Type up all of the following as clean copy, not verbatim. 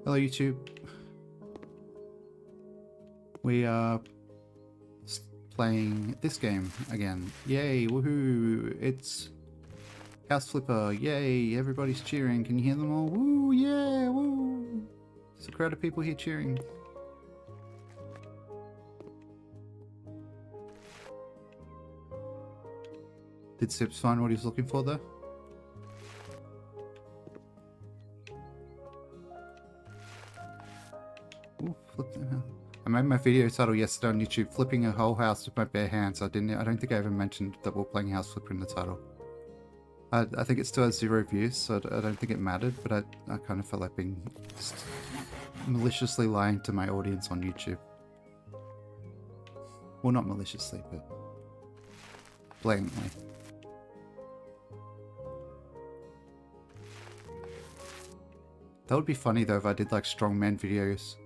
Hello YouTube. We are playing this game again. Yay, woohoo! It's House Flipper. Yay, everybody's cheering. Can you hear them all? Woo, yeah, woo! There's a crowd of people here cheering. Did Sips find what he was looking for though? Ooh, flip them out. I made my video title yesterday on YouTube, flipping a whole house with my bare hands. I don't think I ever mentioned that we're playing House Flipper in the title. I think it still has 0 views, so I don't think it mattered, but I kind of felt like being maliciously lying to my audience on YouTube. Well, not maliciously, but blatantly. That would be funny though if I did like strongman videos.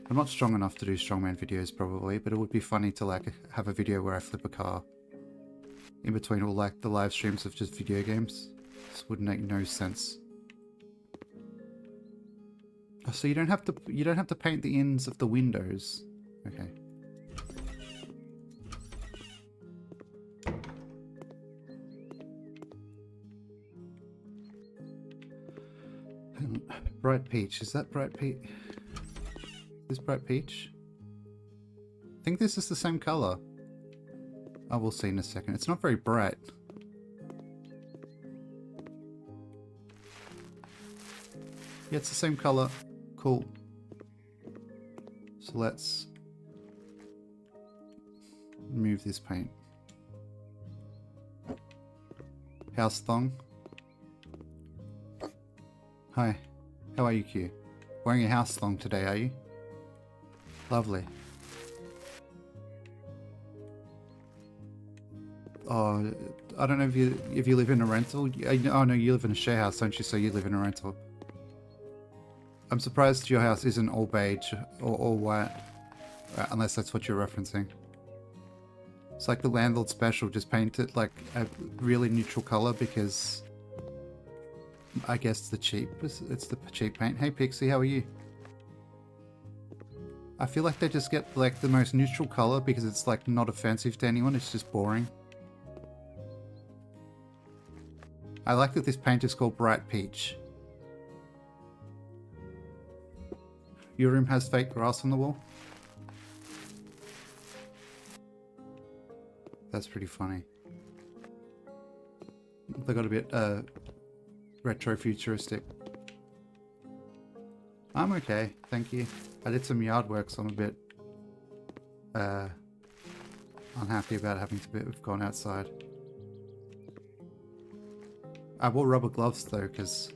I'm not strong enough to do strongman videos probably, but it would be funny to like have a video where I flip a car in between all like the live streams of just video games. This would make no sense. Oh, so you don't have to paint the ends of the windows. Okay. Bright Peach, is that Bright Peach? This Bright Peach? I think this is the same color. Oh, we'll see in a second. It's not very bright. Yeah, it's the same color. Cool. So let's remove this paint. House Thong. Hi. How are you, Q? Wearing a house thong today, are you? Lovely. Oh, I don't know if you live in a rental. Oh no, you live in a share house, don't you? So you live in a rental. I'm surprised your house isn't all beige or all white, unless that's what you're referencing. It's like the landlord special, just paint it like a really neutral color because I guess it's the cheap paint. Hey Pixie, how are you? I feel like they just get like the most neutral color because it's like not offensive to anyone, it's just boring. I like that this paint is called Bright Peach. Your room has fake grass on the wall? That's pretty funny. They got a bit retro futuristic. I'm okay, thank you. I did some yard work, so I'm a bit unhappy about having to have gone outside. I wore rubber gloves though, because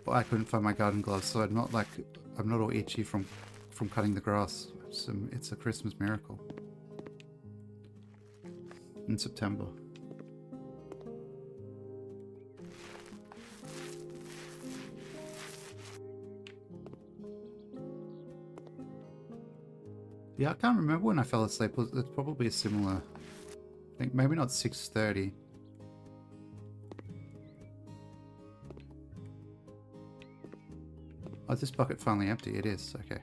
I couldn't find my garden gloves, so I'm not all itchy from cutting the grass. It's a Christmas miracle. In September. Yeah, I can't remember when I fell asleep. It's probably a similar, I think maybe not 6:30. Oh, is this bucket finally empty? It is, okay.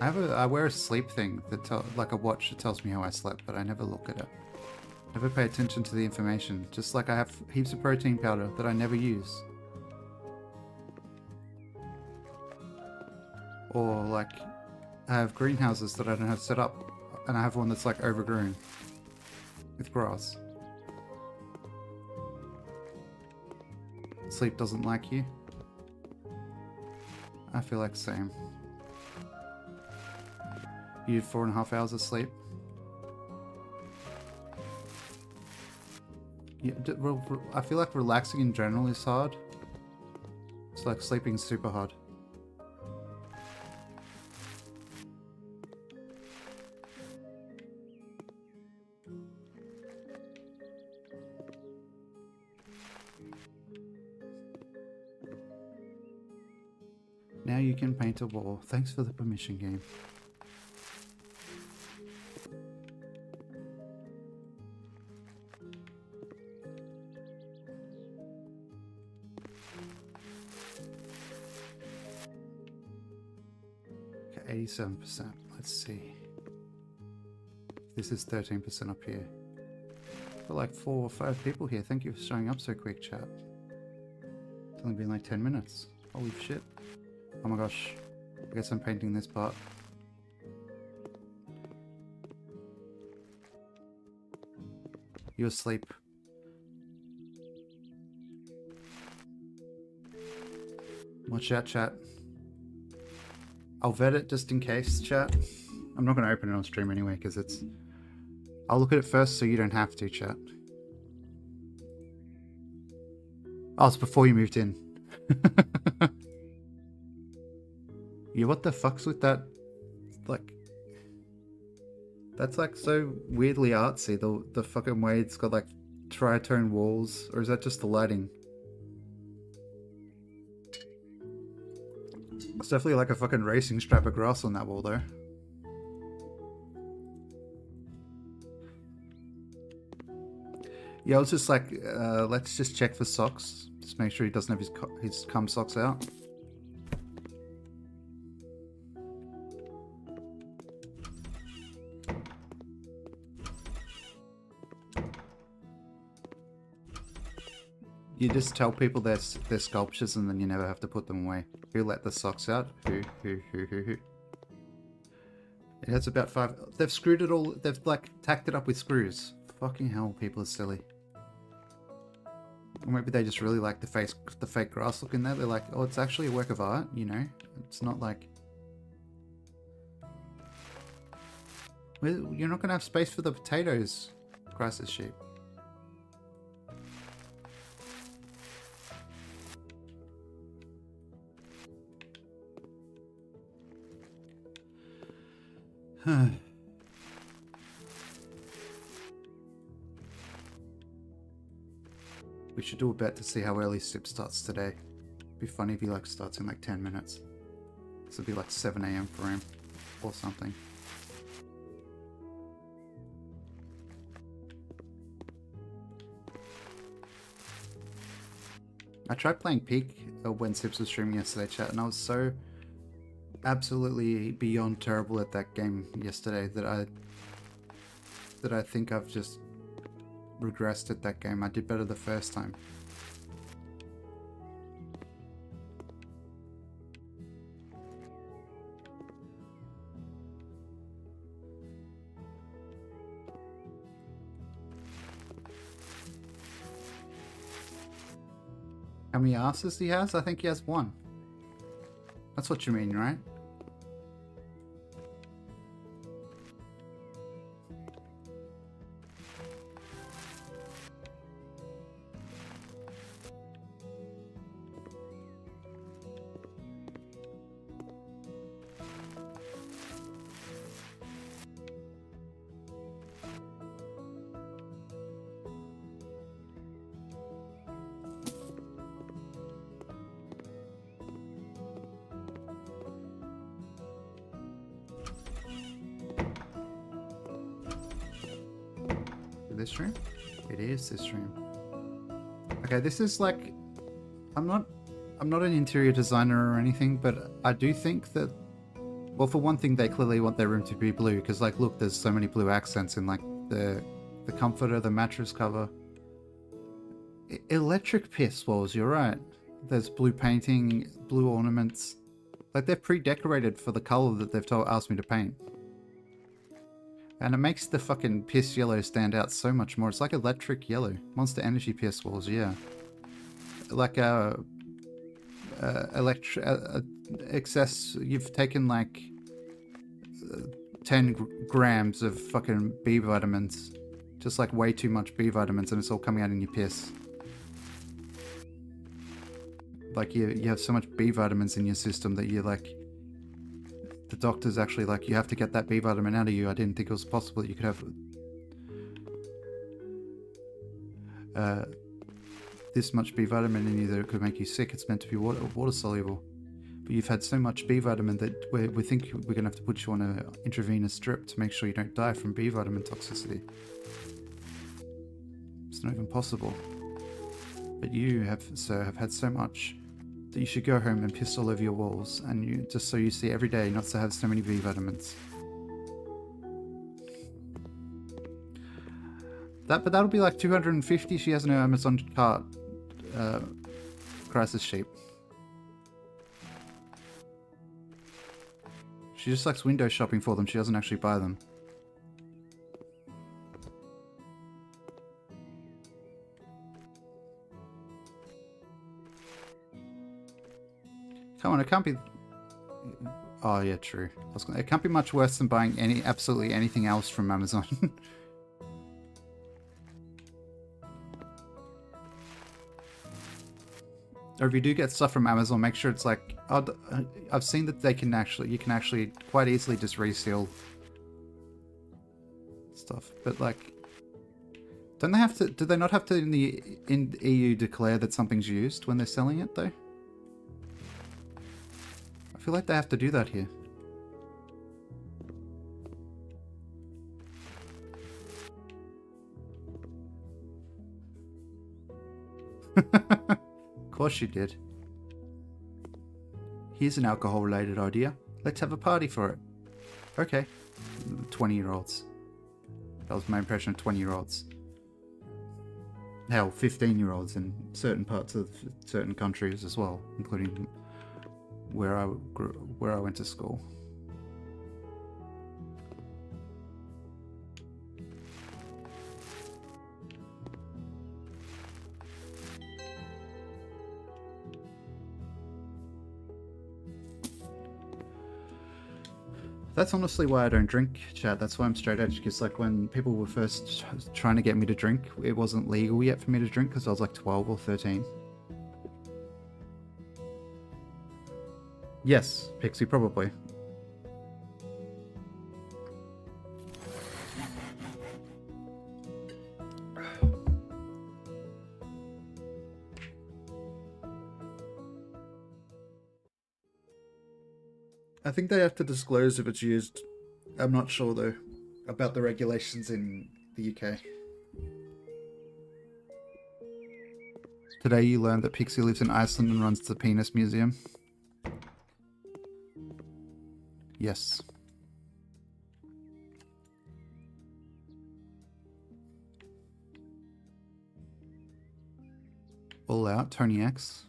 I wear a sleep thing like a watch that tells me how I slept, but I never look at it. Never pay attention to the information, just like I have heaps of protein powder that I never use. Or like, I have greenhouses that I don't have set up, and I have one that's like overgrown with grass. Sleep doesn't like you. I feel like same. You had 4.5 hours of sleep. Yeah, I feel like relaxing in general is hard. It's like sleeping is super hard. Now you can paint a wall. Thanks for the permission game. 87%. Let's see. This is 13% up here. Got like 4 or 5 people here. Thank you for showing up so quick, chat. It's only been like 10 minutes. Holy shit. Oh my gosh. I guess I'm painting this part. You asleep? Watch out, chat. I'll vet it just in case, chat. I'm not going to open it on stream anyway, because it's... I'll look at it first so you don't have to, chat. Oh, it's before you moved in. Yeah, what the fuck's with that? Like... That's like so weirdly artsy, the fucking way it's got like tritone walls, or is that just the lighting? It's definitely like a fucking racing strap of grass on that wall though. Yeah, I was just like, let's just check for socks. Just make sure he doesn't have his cum socks out. You just tell people they're sculptures and then you never have to put them away. Who let the socks out? Who? It has about 5... They've screwed it all... They've like tacked it up with screws. Fucking hell, people are silly. Or maybe they just really like the fake grass look in there. They're like, oh, it's actually a work of art, you know? It's not like... Well, you're not going to have space for the potatoes, Christ's sheep. We should do a bet to see how early Sip starts today. Be funny if he like starts in like 10 minutes. This would be like 7 AM for him or something. I tried playing Peak when Sips was streaming yesterday, chat, and I was so absolutely beyond terrible at that game yesterday that I think I've just regressed at that game. I did better the first time. How many asses he has? I think he has 1. That's what you mean, right? This room? It is this room. Okay, this is like... I'm not an interior designer or anything, but I do think that... Well, for one thing, they clearly want their room to be blue, because, like, look, there's so many blue accents in, like, the comforter, the mattress cover. Electric piss walls, you're right. There's blue painting, blue ornaments. Like, they're pre-decorated for the color that they've asked me to paint. And it makes the fucking piss yellow stand out so much more. It's like electric yellow. Monster Energy piss walls, yeah. Like excess... You've taken like 10 grams of fucking B vitamins. Just like way too much B vitamins and it's all coming out in your piss. Like you have so much B vitamins in your system that you're like... The doctor's actually like, you have to get that B vitamin out of you. I didn't think it was possible that you could have this much B vitamin in you that it could make you sick. It's meant to be water soluble. But you've had so much B vitamin that we think we're going to have to put you on an intravenous drip to make sure you don't die from B vitamin toxicity. It's not even possible. But you have, sir, have had so much that you should go home and piss all over your walls, and you just so you see every day not to have so many B vitamins. But that'll be like 250. She has no Amazon cart. Crisis sheep. She just likes window shopping for them. She doesn't actually buy them. Come on, it can't be... Oh, yeah, true. It can't be much worse than buying absolutely anything else from Amazon. Or if you do get stuff from Amazon, make sure it's like... Oh, I've seen that you can actually quite easily just reseal stuff. But like... Don't they have to... Do they not have to in the EU declare that something's used when they're selling it, though? I feel like they have to do that here. Of course you did. Here's an alcohol-related idea. Let's have a party for it. Okay. 20-year-olds. That was my impression of 20-year-olds. Hell, 15-year-olds in certain parts of certain countries as well, including where I went to school. That's honestly why I don't drink, chat. That's why I'm straight edge, because like when people were first trying to get me to drink, it wasn't legal yet for me to drink because I was like 12 or 13. Yes, Pixie, probably. I think they have to disclose if it's used. I'm not sure though about the regulations in the UK. Today you learned that Pixie lives in Iceland and runs the Penis Museum. Yes. All Out, Tony X.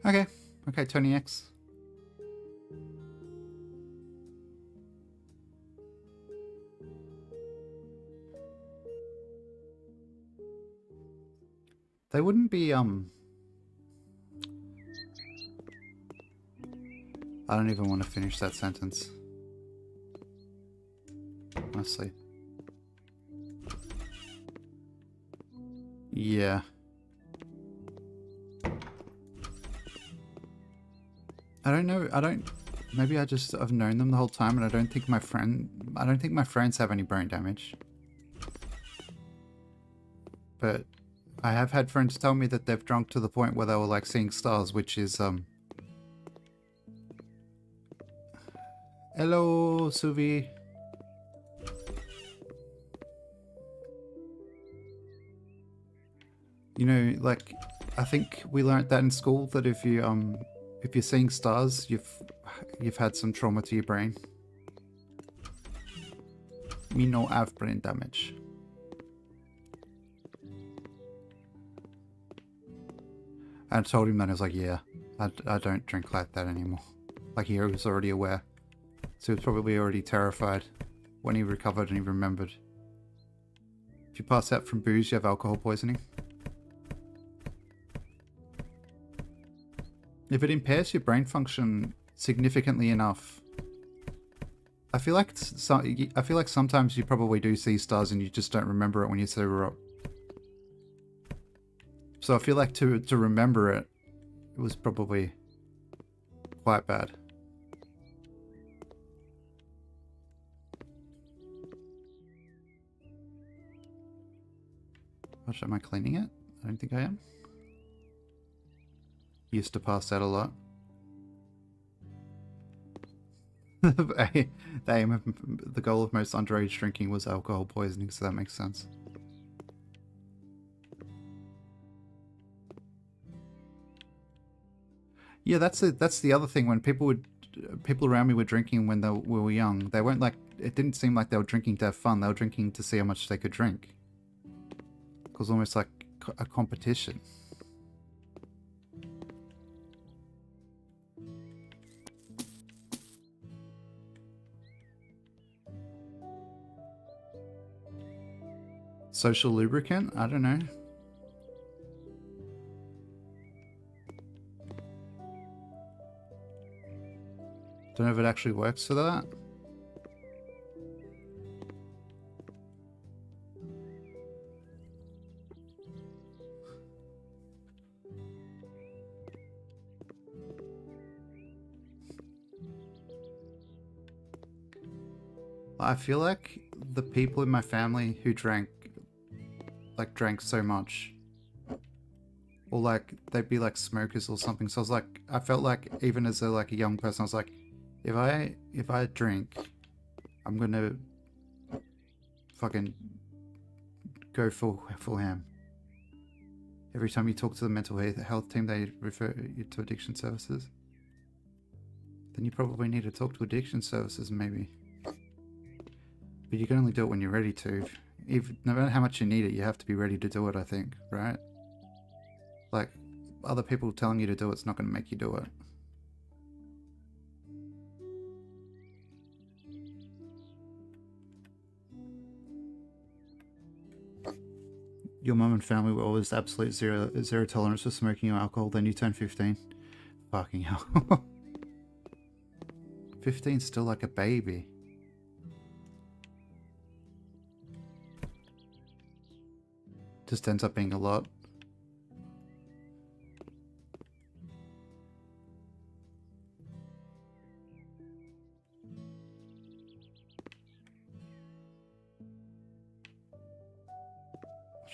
Okay. Okay, Tony X. They wouldn't be, I don't even want to finish that sentence. Honestly. Yeah. I don't know, maybe I've known them the whole time and I don't think my friends have any brain damage. But I have had friends tell me that they've drunk to the point where they were like seeing stars, which is, Hello, Suvi. You know, like, I think we learnt that in school, that if you're seeing stars, you've had some trauma to your brain. Me no have brain damage. I told him that, I was like, yeah, I don't drink like that anymore. Like, he was already aware. So he was probably already terrified when he recovered and he remembered. If you pass out from booze, you have alcohol poisoning. If it impairs your brain function significantly enough, I feel like sometimes you probably do see stars and you just don't remember it when you sober up. So I feel like to remember it, it was probably quite bad. Gosh, am I cleaning it? I don't think I am. Used to pass out a lot. The goal of most underage drinking was alcohol poisoning, so that makes sense. Yeah, that's the other thing. When people around me were drinking when we were young, they weren't like, it didn't seem like they were drinking to have fun. They were drinking to see how much they could drink. It was almost like a competition. Social lubricant? I don't know. Don't know if it actually works for that. I feel like the people in my family who drank so much, or like they'd be like smokers or something. So I was like, I felt like even as a young person, I was like, if I drink, I'm gonna fucking go full ham. Every time you talk to the mental health team, they refer you to addiction services. Then you probably need to talk to addiction services, maybe. But you can only do it when you're ready to. No matter how much you need it, you have to be ready to do it, I think, right? Like, other people telling you to do it's not going to make you do it. Your mum and family were always absolute zero tolerance for smoking or alcohol, then you turn 15. Fucking hell. 15's still like a baby. Just ends up being a lot.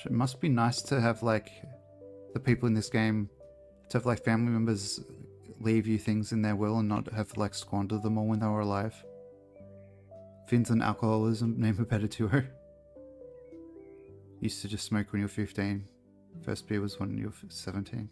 It must be nice to have like the people in this game, to have like family members leave you things in their will and not have to like squander them all when they were alive. Fins and alcoholism, name a better duo. Used to just smoke when you were 15. First beer was when you were 17.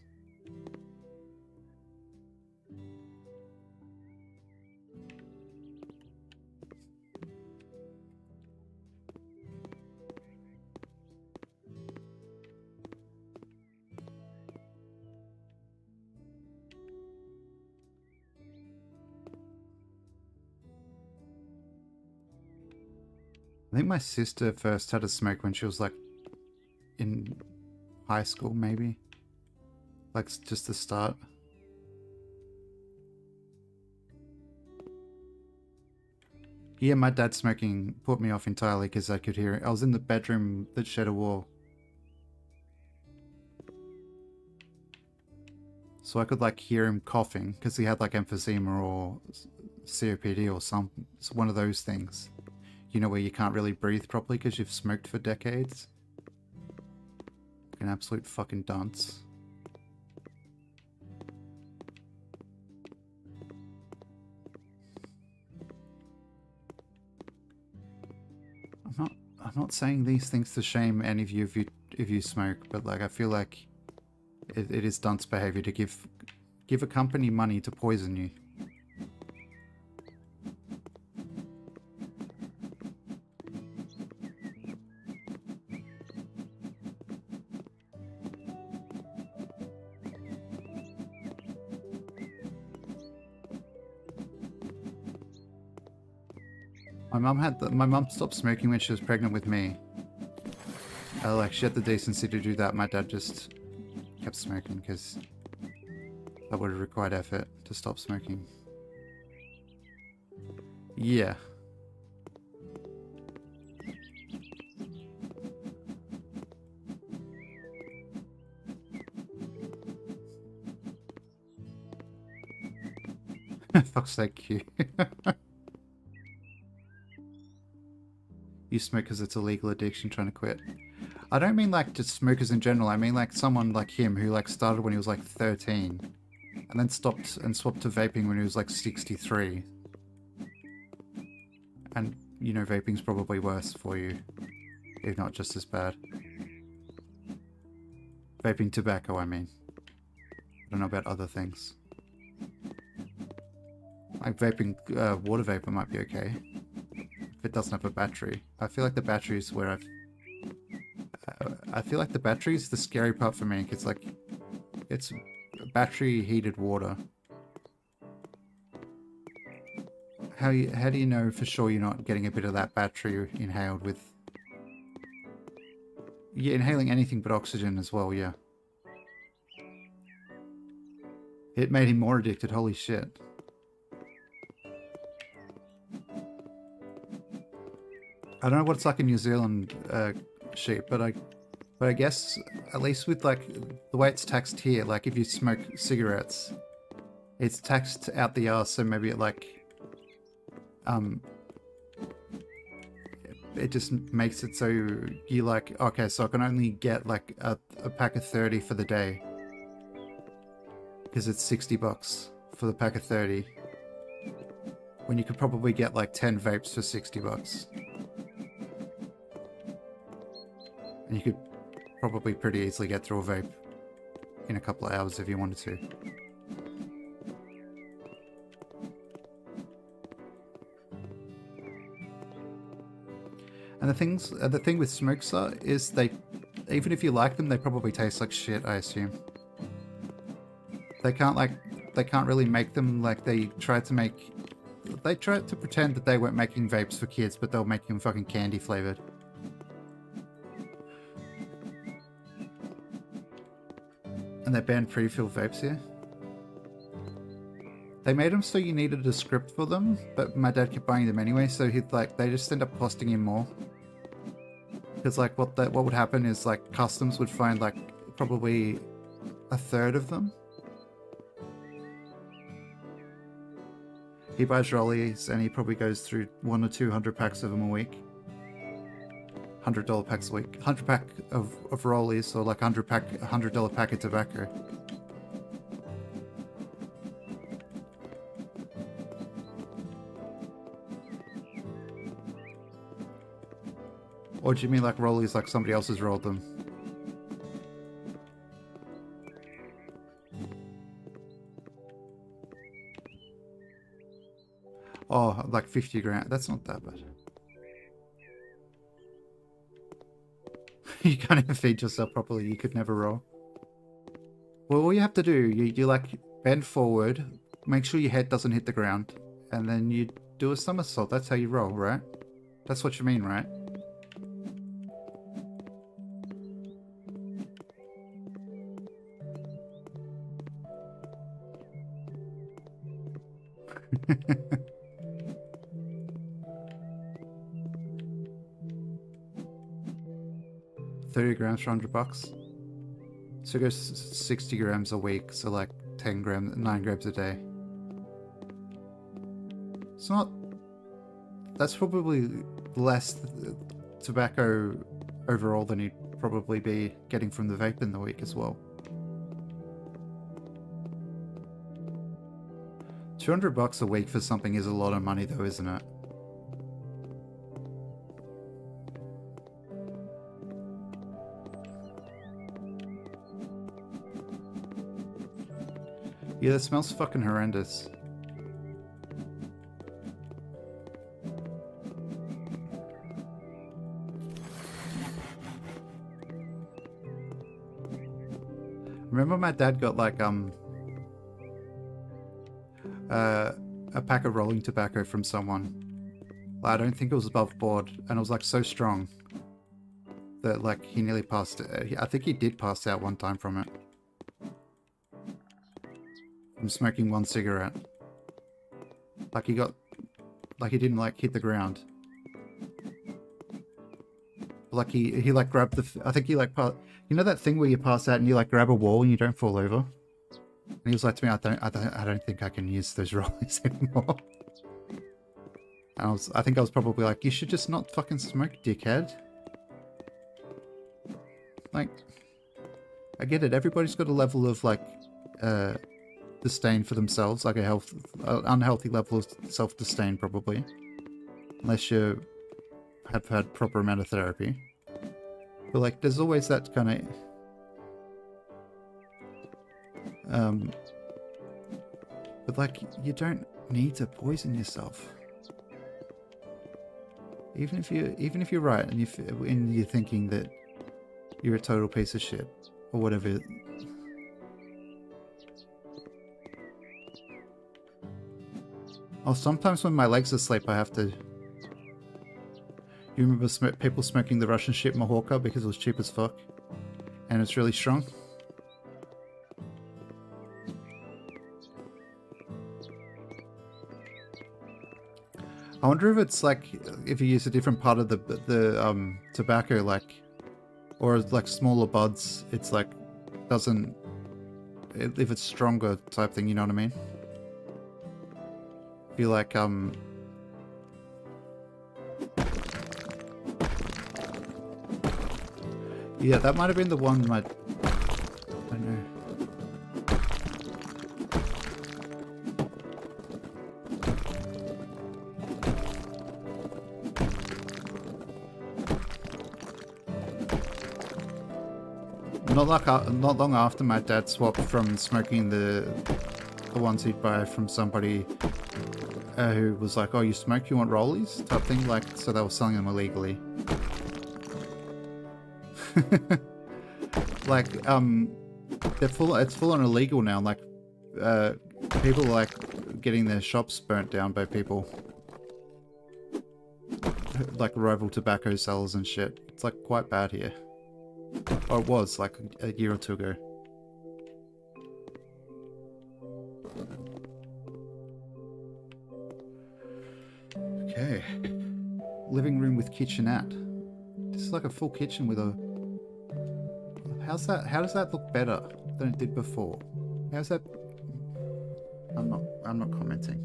I think my sister first had a smoke when she was like in high school, maybe. Like just the start. Yeah, my dad smoking put me off entirely because I could hear it. I was in the bedroom that shared a wall. So I could like hear him coughing because he had like emphysema or COPD or something. It's one of those things. You know, where you can't really breathe properly because you've smoked for decades. An absolute fucking dunce. I'm not saying these things to shame any of you if you smoke, but like I feel like it is dunce behavior to give a company money to poison you. My mum stopped smoking when she was pregnant with me. Like she had the decency to do that. My dad just kept smoking because that would have required effort to stop smoking. Yeah. Fuck's sake, you. You smoke because it's a legal addiction trying to quit. I don't mean like just smokers in general. I mean like someone like him who like started when he was like 13 and then stopped and swapped to vaping when he was like 63. And, you know, vaping's probably worse for you, if not just as bad. Vaping tobacco, I mean. I don't know about other things. Like vaping, water vapor might be okay. If it doesn't have a battery. I feel like the battery's where I feel like the battery's the scary part for me, because like, it's battery heated water. How do you know for sure you're not getting a bit of that battery inhaled with... You're inhaling anything but oxygen as well, yeah. It made him more addicted, holy shit. I don't know what it's like in New Zealand, sheep, but I guess at least with like the way it's taxed here, like if you smoke cigarettes, it's taxed out the arse, so maybe it like it just makes it so you like, okay, so I can only get like a pack of 30 for the day because it's $60 for the pack of 30, when you could probably get like 10 vapes for $60. And you could probably pretty easily get through a vape in a couple of hours if you wanted to. And the thing with smokes is they, even if you like them, they probably taste like shit, I assume. They can't really make them like they tried to pretend that they weren't making vapes for kids, but they were making them fucking candy flavored. And they banned pre-filled vapes here. They made them so you needed a script for them, but my dad kept buying them anyway, so they just end up costing him more. Because like what would happen is like customs would find like probably a third of them. He buys rollies and he probably goes through 100 or 200 packs of them a week. $100 packs a week. 100 pack of rollies, or like $100 pack of tobacco. Or do you mean like rollies like somebody else has rolled them? Oh, like 50 grand. That's not that bad. You can't even feed yourself properly. You could never roll. Well, all you have to do, you like bend forward, make sure your head doesn't hit the ground, and then you do a somersault. That's how you roll, right? That's what you mean, right? $30 grams for $100. So it goes 60 grams a week, so like 9 grams a day. It's not... That's probably less tobacco overall than you'd probably be getting from the vape in the week as well. $200 a week for something is a lot of money though, isn't it? Yeah, that smells fucking horrendous. Remember my dad got like a pack of rolling tobacco from someone. I don't think it was above board, and it was like so strong that like he nearly passed it. I think he did pass out one time from it. From smoking one cigarette. Like he didn't like hit the ground. Like he like grabbed I think he like you know that thing where you pass out and you like grab a wall and you don't fall over? And he was like to me, I don't think I can use those rollies anymore. And I think I was probably like, you should just not fucking smoke, dickhead. Like, I get it. Everybody's got a level of like disdain for themselves, like a unhealthy level of self-disdain probably, unless you have had proper amount of therapy. But like, there's always that kind of but like, you don't need to poison yourself. Even if you're right and you're thinking that you're a total piece of shit or whatever. Oh, sometimes when my legs are asleep, I have to. You remember people smoking the Russian shit Mahorka because it was cheap as fuck, and it's really strong. I wonder if it's like if you use a different part of the tobacco, like, or like smaller buds, it's like doesn't, if it's stronger type thing, you know what I mean? Feel like yeah, that might have been the one I don't know. Not long after my dad swapped from smoking the ones he'd buy from somebody who was like, "Oh, you smoke? You want rollies?" type thing. Like, so they were selling them illegally. Like, they're full. It's full on illegal now. Like, people are like getting their shops burnt down by people, like rival tobacco sellers and shit. It's like quite bad here. Or it was like a year or two ago. Okay. Living room with kitchenette. This is like a full kitchen with a... How's that? How does that look better than it did before? How's that? I'm not commenting.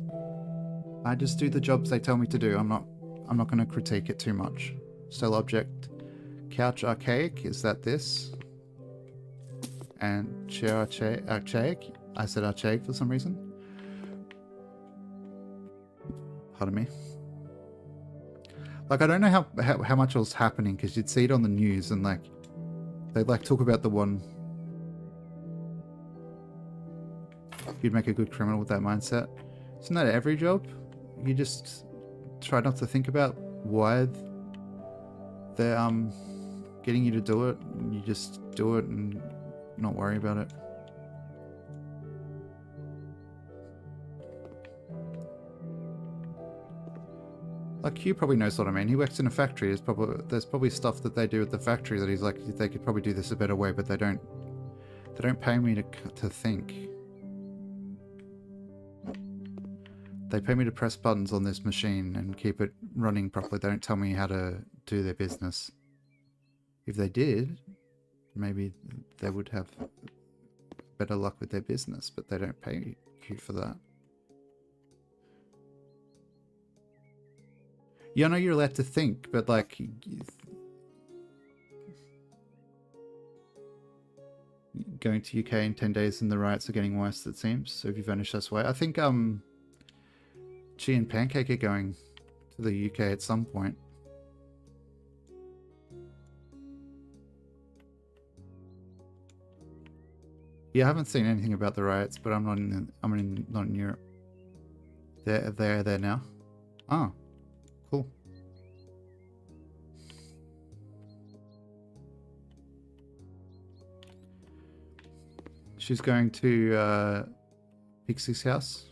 I just do the jobs they tell me to do. I'm not going to critique it too much. Still object. Couch archaic, is that this? And chair archaic. I said archaic for some reason. Pardon me. Like, I don't know how much was happening, because you'd see it on the news and like they'd like talk about the one. You'd make a good criminal with that mindset. Isn't that every job? You just try not to think about why they're getting you to do it. You just do it and not worry about it. Like, Hugh probably knows what I mean. He works in a factory. There's probably stuff that they do at the factory that he's like, they could probably do this a better way, but they don't pay me to think. They pay me to press buttons on this machine and keep it running properly. They don't tell me how to do their business. If they did, maybe they would have better luck with their business, but they don't pay you for that. Yeah, I know you're allowed to think, but like... Going to UK in 10 days and the riots are getting worse, it seems. So if you vanish this way. I think Chi and Pancake are going to the UK at some point. Yeah, I haven't seen anything about the riots, but I'm not in Europe. They're there now. Oh, cool. She's going to Pixie's house.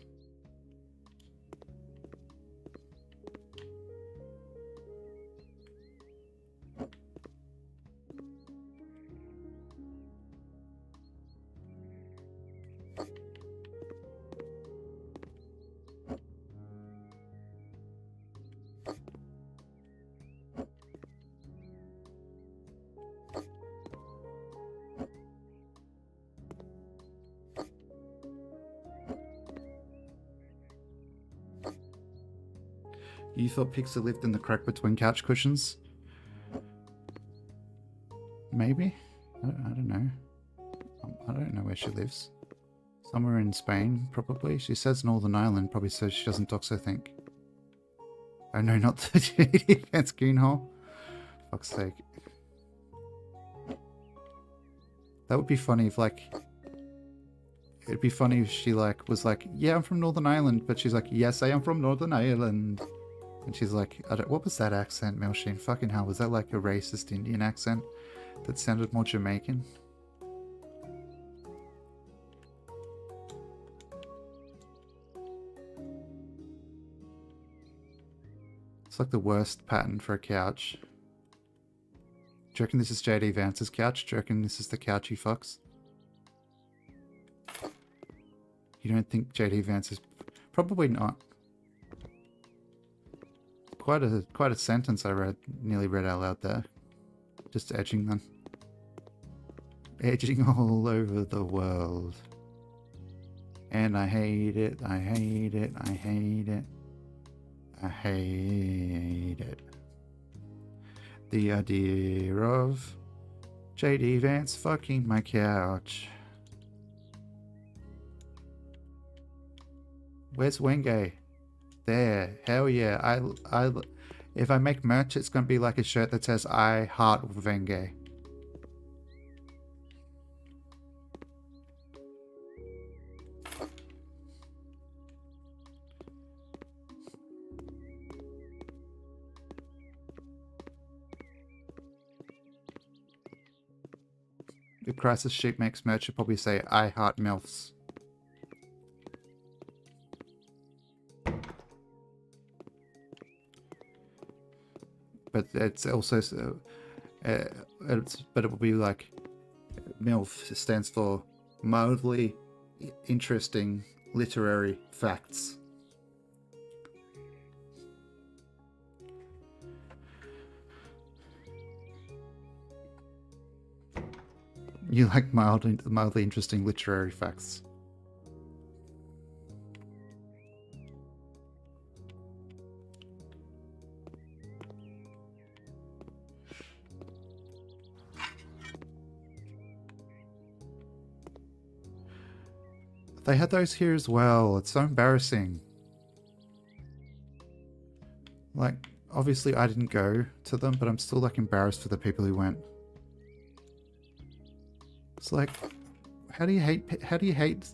You thought Pixie lived in the crack between couch cushions? Maybe? I don't know. I don't know where she lives. Somewhere in Spain, probably. She says Northern Ireland, probably so she doesn't dox, I think. Oh no, not the defense goonhole. Fuck's sake. That would be funny if, like, it'd be funny if she like was like, yeah, I'm from Northern Ireland, but she's like, yes, I am from Northern Ireland. And she's like, what was that accent, Melsheen? Fucking hell, was that like a racist Indian accent that sounded more Jamaican? It's like the worst pattern for a couch. Do you reckon this is JD Vance's couch? Do you reckon this is the couch he fucks? You don't think JD Vance is... Probably not. Quite a sentence I nearly read out loud there. Just edging them. Edging all over the world. And I hate it, I hate it, I hate it. I hate it. The idea of JD Vance fucking my couch. Where's Wenge? There. Hell yeah. If I make merch, it's gonna be like a shirt that says I heart Wenge. If Crisis Sheep makes merch, it'll probably say I heart MILFs. But it's also but it will be like MILF stands for mildly interesting literary facts. You like mildly interesting literary facts. They had those here as well. It's so embarrassing. Like, obviously I didn't go to them, but I'm still like embarrassed for the people who went. It's like, how do you hate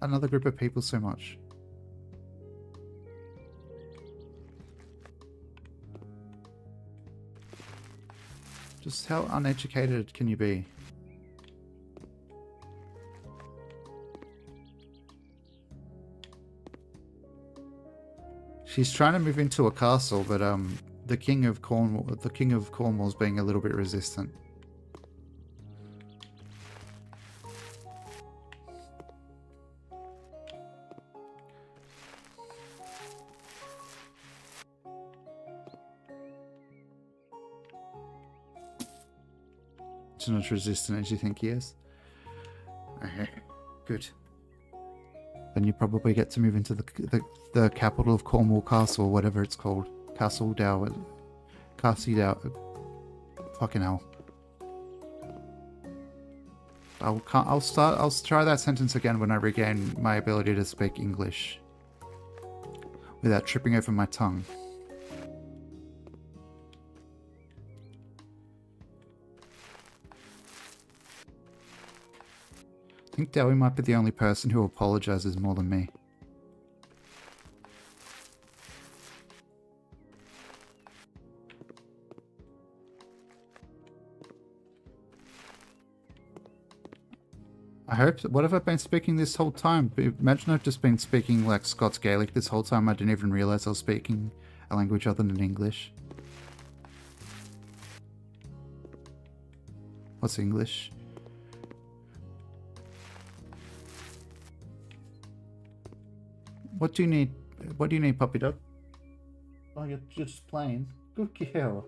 another group of people so much? Just how uneducated can you be? She's trying to move into a castle, but the King of Cornwall's being a little bit resistant. He's not as resistant as you think he is. Okay, good. Then you probably get to move into the capital of Cornwall Castle, whatever it's called. Castle Dower. Castle Dower. Fucking hell. I'll try that sentence again when I regain my ability to speak English without tripping over my tongue. I think Dowie might be the only person who apologizes more than me. I hope. What have I been speaking this whole time? Imagine I've just been speaking like Scots Gaelic this whole time. I didn't even realize I was speaking a language other than English. What's English? What do you need? What do you need, puppy dog? Oh, you're just playing. Good girl.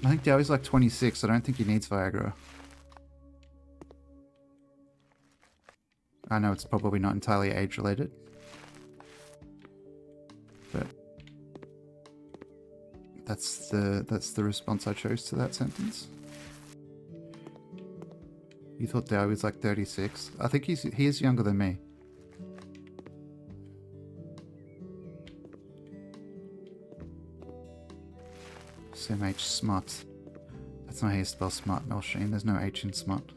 I think Dowie's like 26. I don't think he needs Viagra. I know it's probably not entirely age related. But that's the response I chose to that sentence. You thought Dowie was like 36. I think he is younger than me. SMH smart. That's not how you spell smart, Melsheen. There's no H in smart.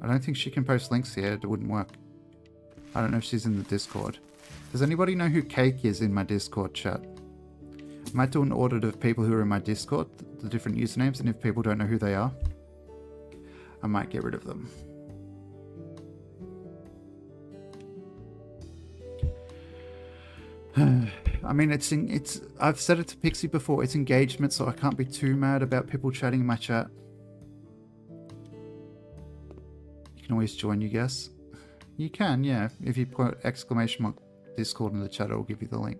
I don't think she can post links here. It wouldn't work. I don't know if she's in the Discord. Does anybody know who Cake is in my Discord chat? I might do an audit of people who are in my Discord, the different usernames, and if people don't know who they are, I might get rid of them. I mean, it's. I've said it to Pixie before. It's engagement, so I can't be too mad about people chatting in my chat. You can always join, you guess. You can, yeah. If you put exclamation mark Discord in the chat, it will give you the link.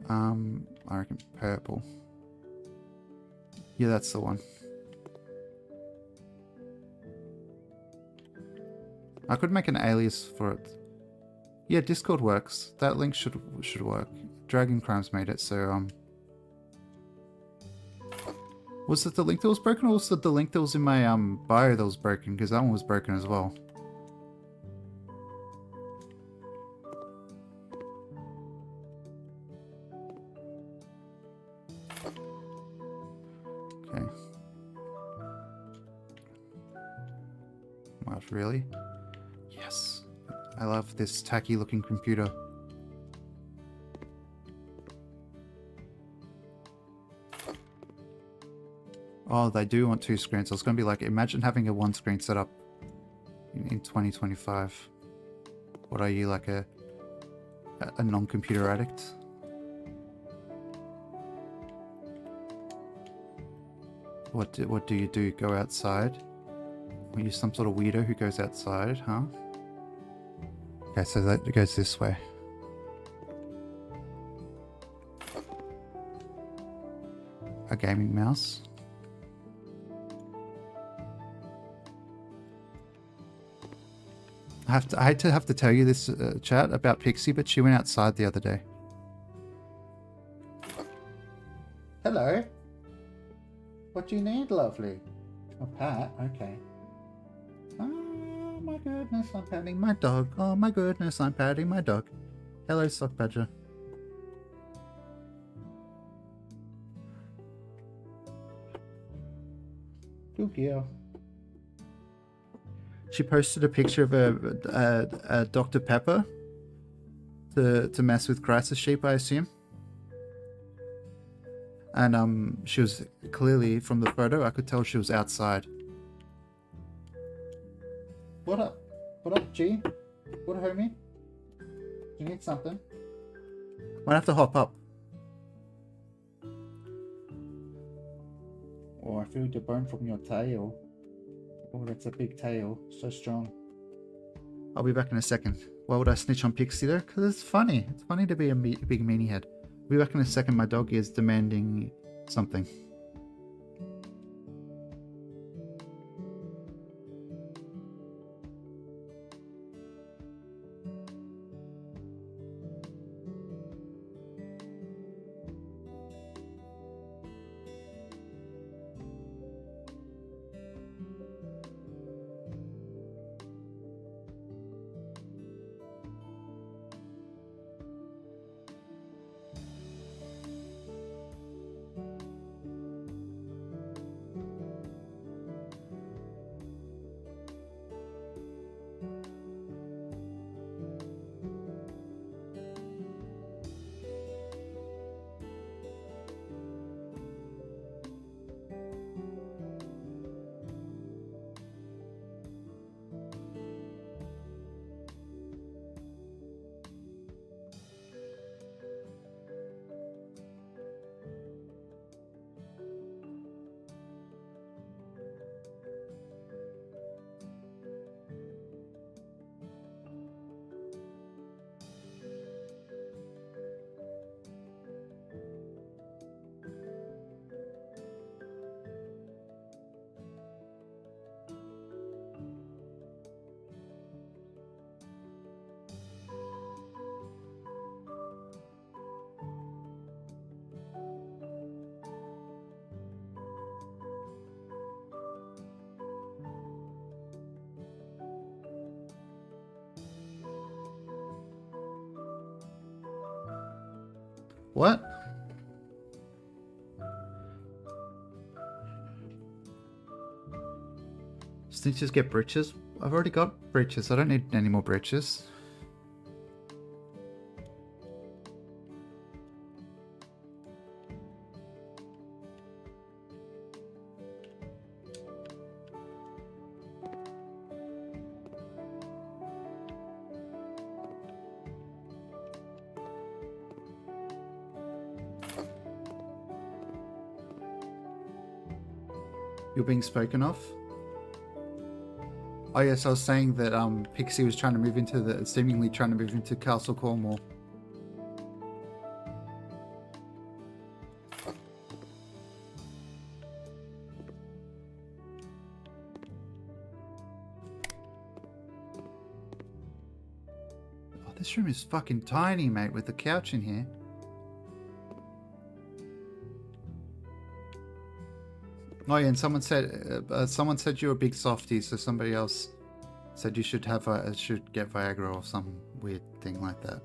I reckon purple. Yeah, that's the one. I could make an alias for it. Yeah, Discord works. That link should work. Dragon Crimes made it, so was it the link that was broken, or was it the link that was in my bio that was broken? Because that one was broken as well. Okay. What, really? Yes. I love this tacky looking computer. Oh, they do want 2 screens. So it's going to be like, imagine having a 1 screen setup in 2025. What are you, like a non-computer addict? What do you do? Go outside? Are you some sort of weirdo who goes outside, huh? Okay, so that goes this way. A gaming mouse. I hate to have to tell you this, chat, about Pixie, but she went outside the other day. Hello. What do you need, lovely? A pat? Okay. Oh my goodness, I'm patting my dog. Oh my goodness, I'm patting my dog. Hello, Sock Badger. Good girl. She posted a picture of a Dr. Pepper to mess with Crisis Sheep, I assume. And she was clearly, from the photo, I could tell she was outside. What up? What up, G? What, homie? You need something? Might have to hop up. Oh, I feel the bone from your tail. Oh, that's a big tail. So strong. I'll be back in a second. Why would I snitch on Pixie though? Because it's funny. It's funny to be a big meanie head. I'll be back in a second. My dog is demanding something. What? Snitches get breeches? I've already got breeches. I don't need any more breeches. You're being spoken of? Oh yes, I was saying that Pixie was trying to move into seemingly trying to move into Castle Cornwall. Oh, this room is fucking tiny, mate, with the couch in here. Oh yeah, and someone said you're a big softie, so somebody else said you should have should get Viagra or some weird thing like that.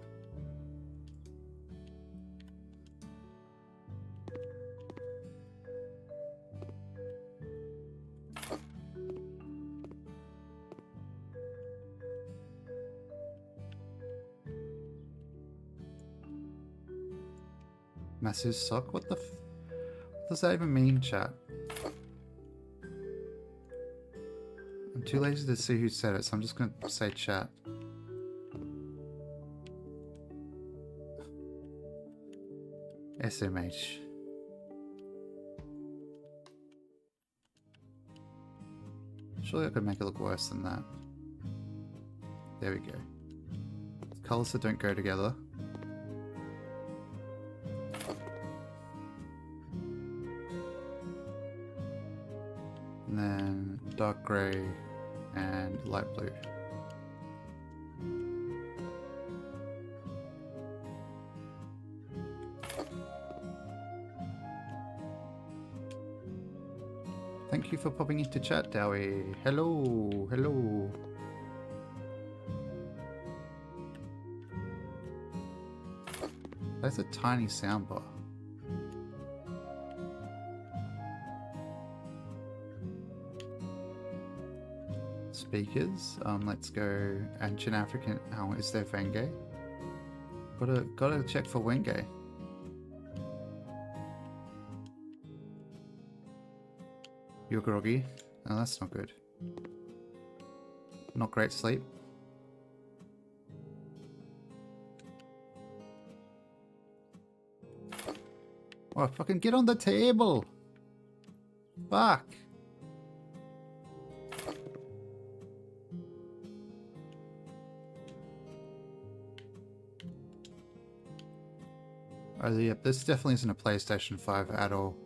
Massive sock? What does that even mean, chat? I'm too lazy to see who said it, so I'm just going to say chat. SMH. Surely I could make it look worse than that. There we go. Colours that don't go together. And then dark grey and light blue. Thank you for popping into chat, Dowie. Hello, hello. That's a tiny soundbar. Speakers. Let's go ancient African. Oh, is there Wenge? Gotta check for Wenge. You're groggy. Oh, that's not good. Not great sleep. Oh, fucking get on the table! Fuck! Oh, yep, this definitely isn't a PlayStation 5 at all.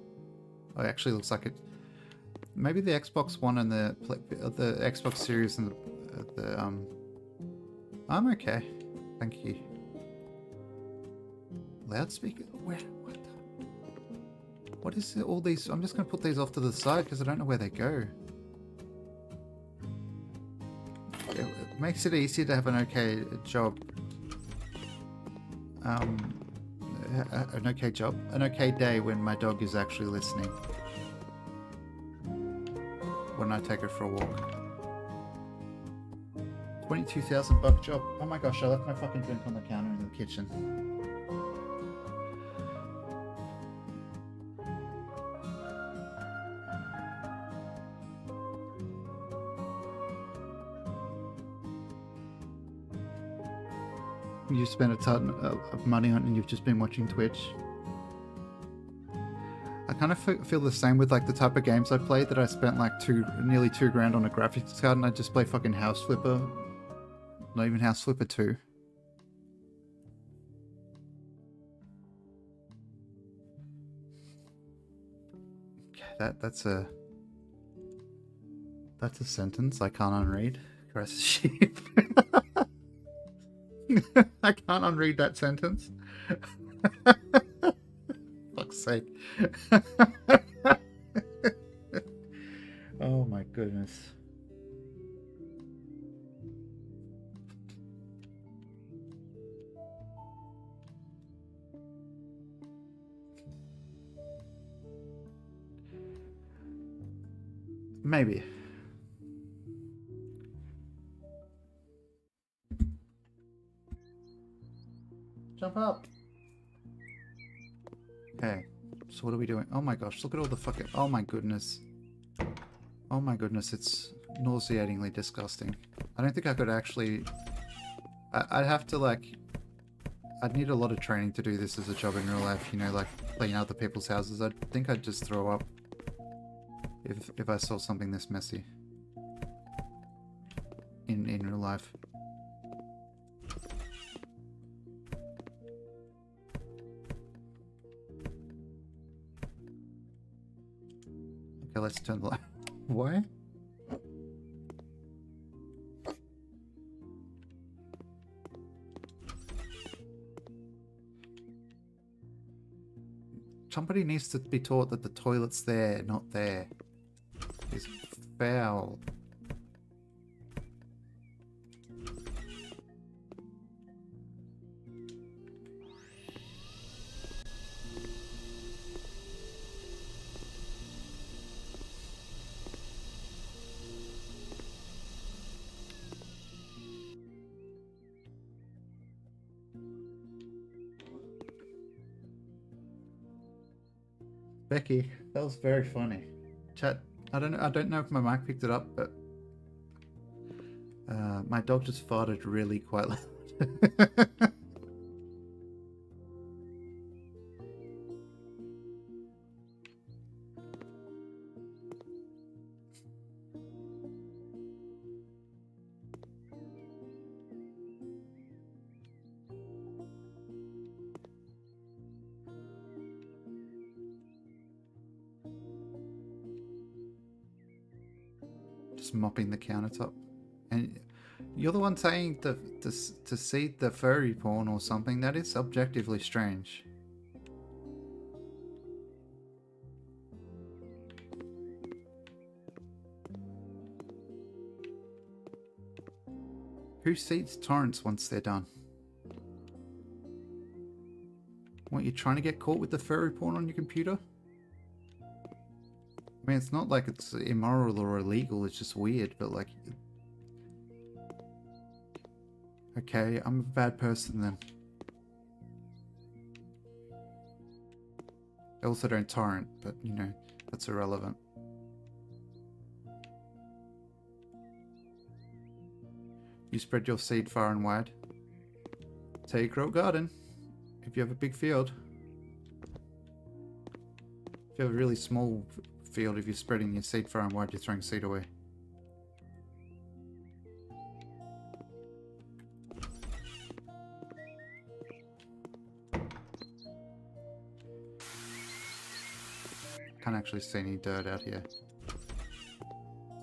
Oh, it actually looks like it. Maybe the Xbox One and the Xbox Series and I'm okay. Thank you. Loudspeaker? Where? What? What is it, all these? I'm just going to put these off to the side because I don't know where they go. It makes it easier to have an okay job. An okay job? An okay day when my dog is actually listening. When I take her for a walk. $22,000 job. Oh my gosh, I left my fucking drink on the counter in the kitchen. You spent a ton of money on and you've just been watching Twitch. I kind of feel the same with like the type of games I play, that I spent like nearly $2,000 on a graphics card and I just play fucking House Flipper. Not even House Flipper 2. Okay, that's a sentence I can't unread. Christ sheep. I can't unread that sentence. Fuck's sake. Oh my goodness. Maybe. Jump up. Okay. So what are we doing? Oh my gosh, look at all the fucking... Oh my goodness. Oh my goodness, it's nauseatingly disgusting. I don't think I could actually... I'd have to, like... I'd need a lot of training to do this as a job in real life, you know, like clean other people's houses. I think I'd just throw up if I saw something this messy in real life. Okay, let's turn the light. Why? Somebody needs to be taught that the toilet's there, not there. It's foul. Becky, that was very funny. Chat, I don't know if my mic picked it up, but my dog just farted really quite loud. Just mopping the countertop. And you're the one saying to see the furry porn or something. That is objectively strange. Who seeds torrents once they're done? What, you're trying to get caught with the furry porn on your computer? I mean, it's not like it's immoral or illegal, it's just weird, but like... Okay, I'm a bad person then. I also don't torrent, but you know, that's irrelevant. You spread your seed far and wide. That's how you grow a garden. If you have a big field. If you have a really small field, if you're spreading your seed far and wide, you're throwing seed away. Can't actually see any dirt out here. So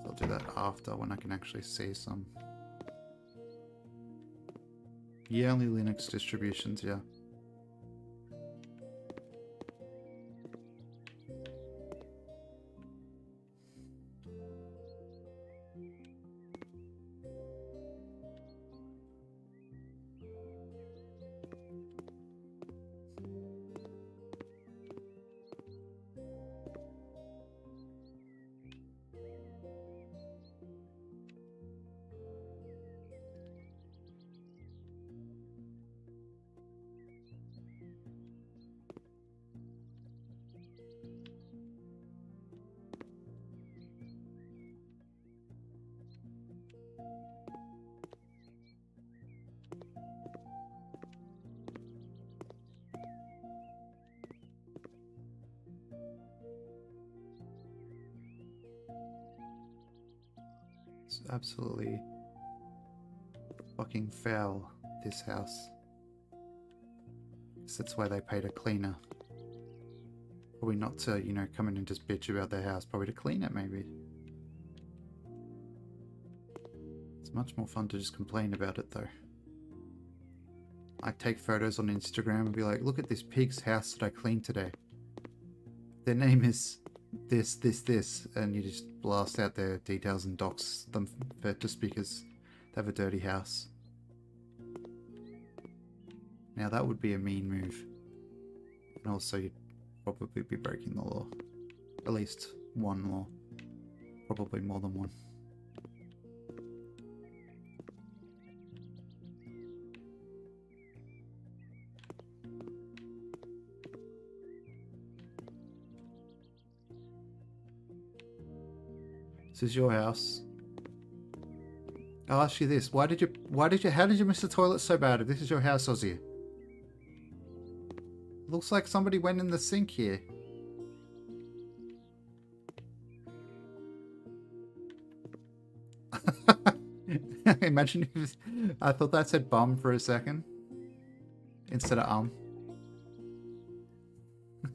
I'll do that after, when I can actually see some. Yeah, only Linux distributions, yeah. It's absolutely fucking foul, this house. So that's why they paid a cleaner. Probably not to, you know, come in and just bitch about their house, probably to clean it maybe. It's much more fun to just complain about it though. I take photos on Instagram and be like, look at this pig's house that I cleaned today. Their name is this, and you just blast out their details and dox them just because they have a dirty house. Now that would be a mean move. And also you'd probably be breaking the law. At least one law. Probably more than one. This is your house. I'll ask you this. How did you miss the toilet so bad if this is your house, Ozzy? Looks like somebody went in the sink here. Imagine if I thought that said bum for a second. Instead of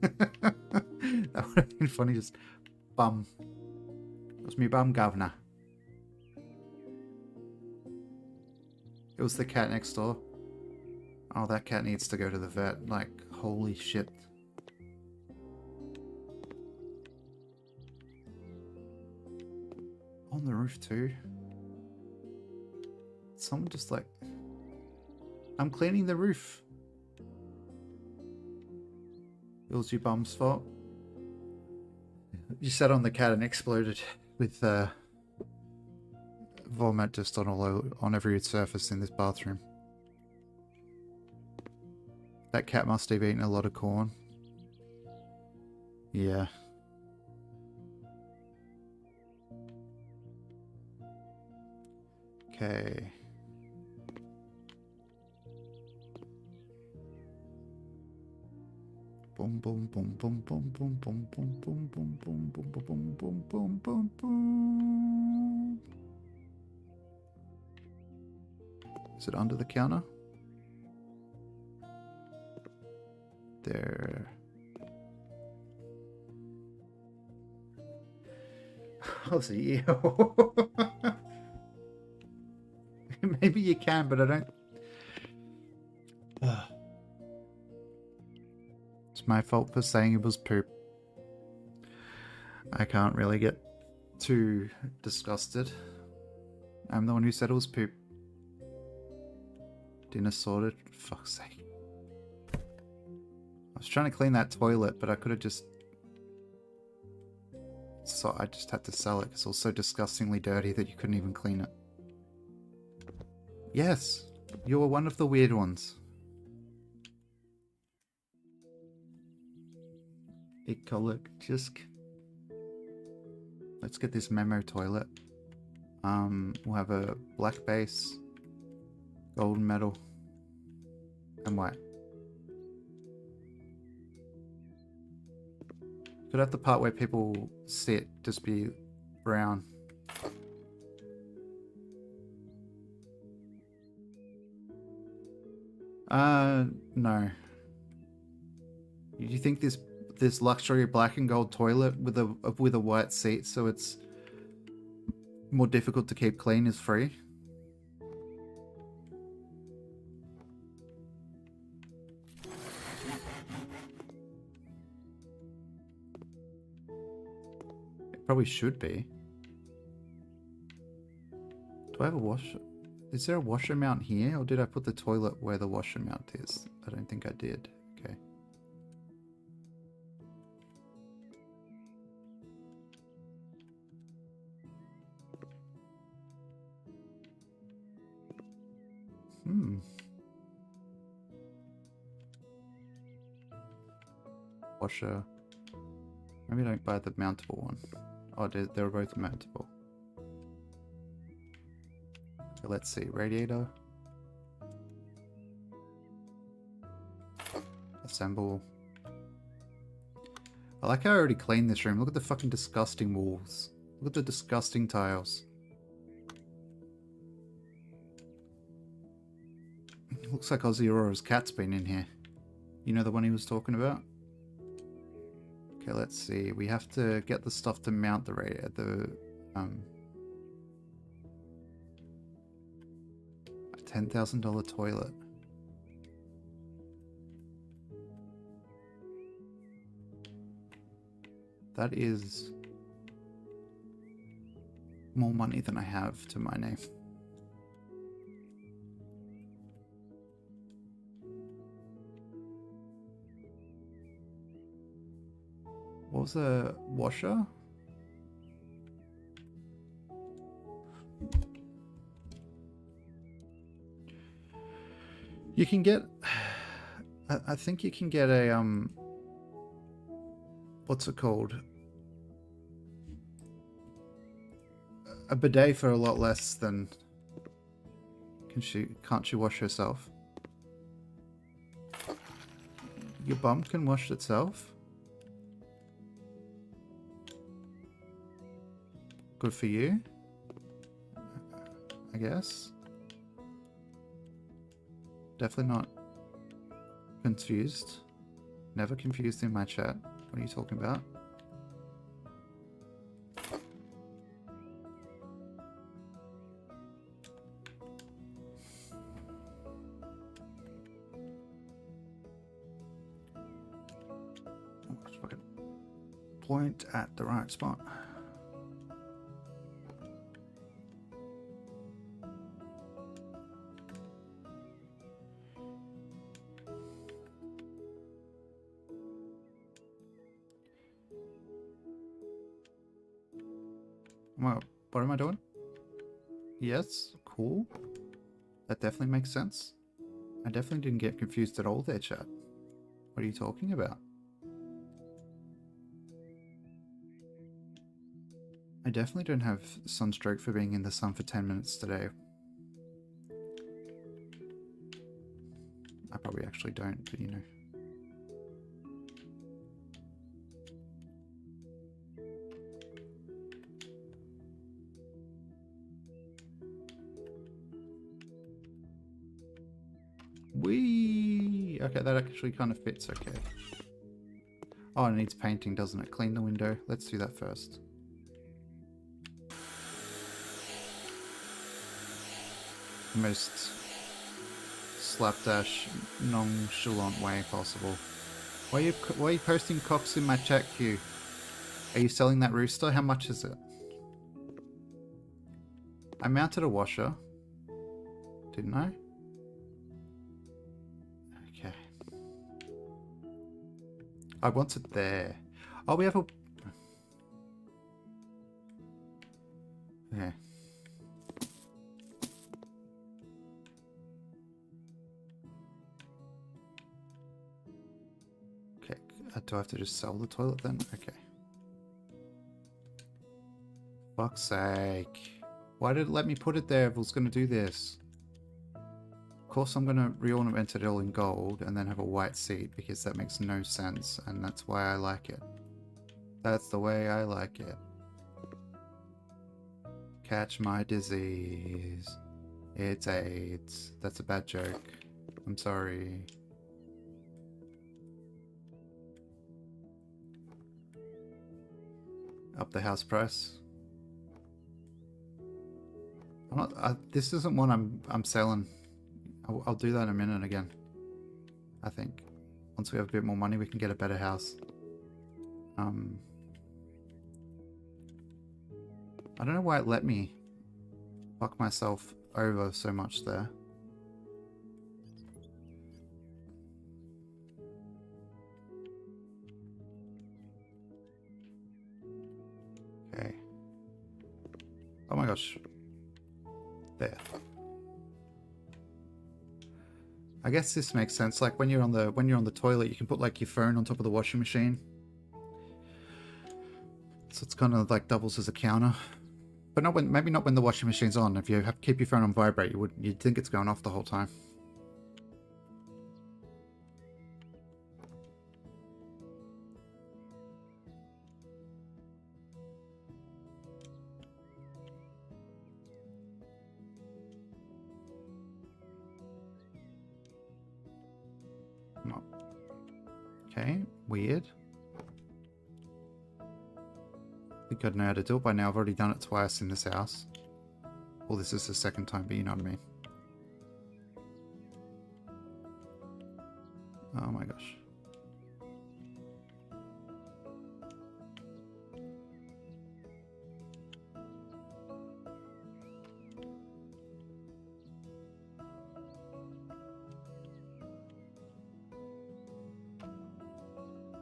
That would have been funny, just bum. It was me bum, governor. It was the cat next door. Oh, that cat needs to go to the vet. Like, holy shit. On the roof too. Someone just like... I'm cleaning the roof. It was your bum's fault. You sat on the cat and exploded with vomit just on every surface in this bathroom. That cat must have eaten a lot of corn. Yeah. Okay. Boom boom boom boom boom boom boom boom boom boom boom boom boom boom boom boom boom. Is it under the counter? There. Oh, see. Maybe you can, but I don't. It's my fault for saying it was poop. I can't really get too disgusted. I'm the one who said it was poop. Dinner sorted. For fuck's sake. I was trying to clean that toilet, but I could have just... So I just had to sell it because it was so disgustingly dirty that you couldn't even clean it. Yes, you were one of the weird ones. Ecologisk. Let's get this memo toilet. We'll have a black base, golden metal, and white. Could have the part where people sit just be brown. No. You think this luxury black and gold toilet with a white seat so it's more difficult to keep clean is free? It probably should be. Do I have a washer? Is there a washer mount here, or did I put the toilet where the washer mount is? I don't think I did. Okay. Washer. Maybe don't buy the mountable one. Oh, they're both mountable. Okay, let's see. Radiator. Assemble. I like how I already cleaned this room. Look at the fucking disgusting walls. Look at the disgusting tiles. It looks like Ozzy Aurora's cat's been in here. You know the one he was talking about? Okay, let's see. We have to get the stuff to mount the radiator. A $10,000 toilet. That is more money than I have to my name. What was a washer? You can get... I think you can get a, what's it called? A bidet for a lot less than... Can't she wash herself? Your bum can wash itself? Good for you, I guess. Definitely not confused. Never confused in my chat. What are you talking about? Let's fucking point at the right spot. What am I doing? Yes, cool. That definitely makes sense. I definitely didn't get confused at all there, chat. What are you talking about? I definitely don't have sunstroke for being in the sun for 10 minutes today. I probably actually don't, but you know. Whee! Okay, that actually kind of fits okay. Oh, it needs painting, doesn't it? Clean the window. Let's do that first. The most slapdash, nonchalant way possible. Why are you posting cocks in my chat queue? Are you selling that rooster? How much is it? I mounted a washer. Didn't I? Okay. I want it there. Oh, we have a... Yeah. Okay. Do I have to just sell the toilet then? Okay. Fuck's sake. Why did it let me put it there if I was going to do this? Of course I'm going to re-ornament it all in gold and then have a white seat because that makes no sense and that's why I like it. That's the way I like it. Catch my disease. It's AIDS. That's a bad joke. I'm sorry. Up the house price. I'm not. This isn't one I'm selling. I'll do that in a minute again. I think once we have a bit more money, we can get a better house. I don't know why it let me fuck myself over so much there. Okay. Oh my gosh. There. I guess this makes sense. Like when you're on the toilet, you can put like your phone on top of the washing machine. So it's kind of like doubles as a counter. But not when, maybe not when the washing machine's on. If you have keep your phone on vibrate, you'd think it's going off the whole time. Okay, weird. I think I'd know how to do it by now. I've already done it twice in this house. Well, this is the second time, but you know what I mean. Oh my gosh.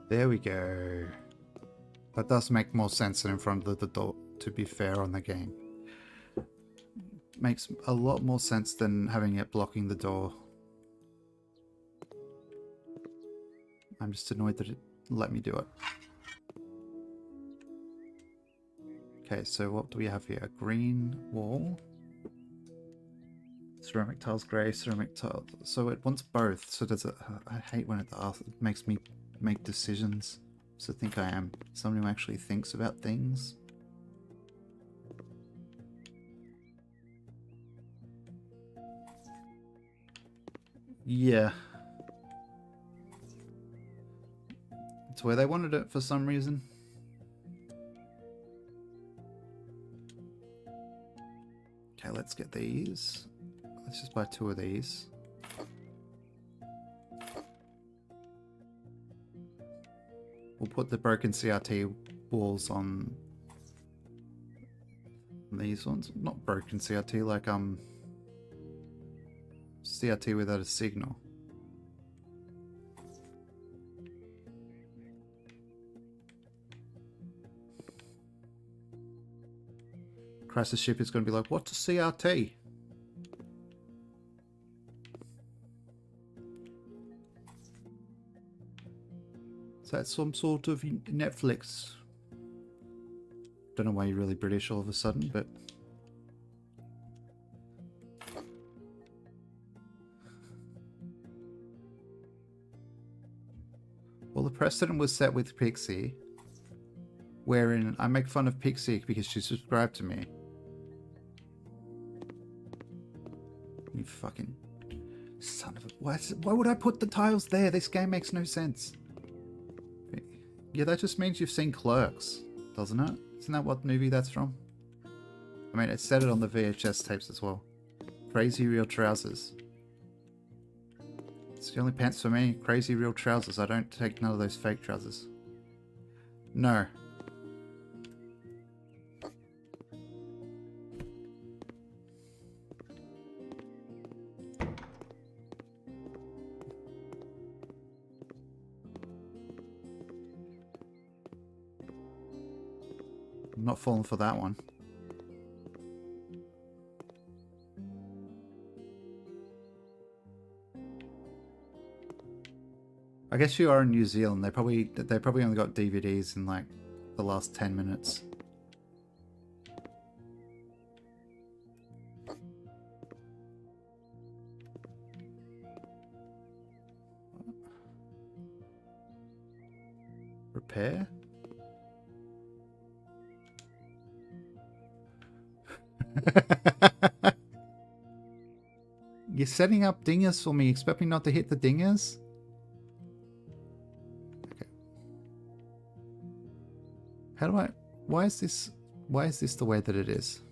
There we go. That does make more sense than in front of the door, to be fair on the game. Makes a lot more sense than having it blocking the door. I'm just annoyed that it let me do it. Okay, so what do we have here? A green wall. Ceramic tiles, grey, ceramic tiles. So it wants both. So does it... I hate when it makes me make decisions. So I think I am someone who actually thinks about things. Yeah. It's where they wanted it for some reason. Okay, let's get these. Let's just buy 2 of these. We'll put the broken CRT walls on these ones. Not broken CRT, like CRT without a signal. Crisis ship is going to be like, what's a CRT? Is that some sort of Netflix? Don't know why you're really British all of a sudden, but... Well, the precedent was set with Pixie, wherein I make fun of Pixie because she subscribed to me. You fucking son of a... Why would I put the tiles there? This game makes no sense. Yeah, that just means you've seen Clerks, doesn't it? Isn't that what movie that's from? I mean, it said it on the VHS tapes as well. Crazy Real Trousers. It's the only pants for me. Crazy Real Trousers. I don't take none of those fake trousers. No. I'm not falling for that one. I guess you are in New Zealand. They probably only got DVDs in like the last 10 minutes. Repair? You're setting up dingers for me. Expect me not to hit the dingers? Okay. How do I... Why is this the way that it is?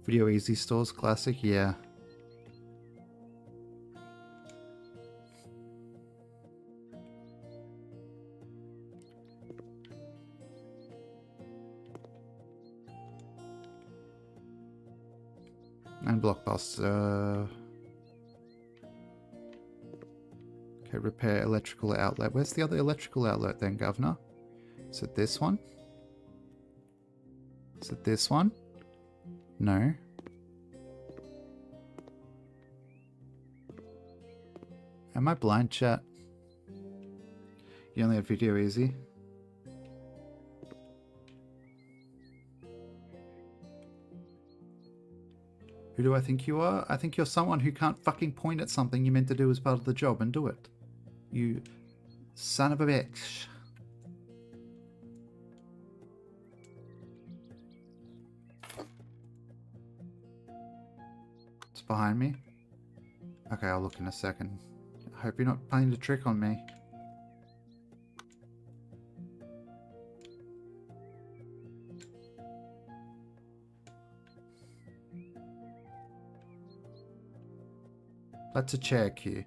Video Easy Stores Classic? Yeah. And Blockbuster. Okay, repair electrical outlet. Where's the other electrical outlet then, Governor? Is it this one? Is it this one? No. Am I blind, chat? You only have Video Easy? Who do I think you are? I think you're someone who can't fucking point at something you meant to do as part of the job and do it. You son of a bitch. It's behind me. Okay, I'll look in a second. I hope you're not playing the trick on me. That's a chair cue.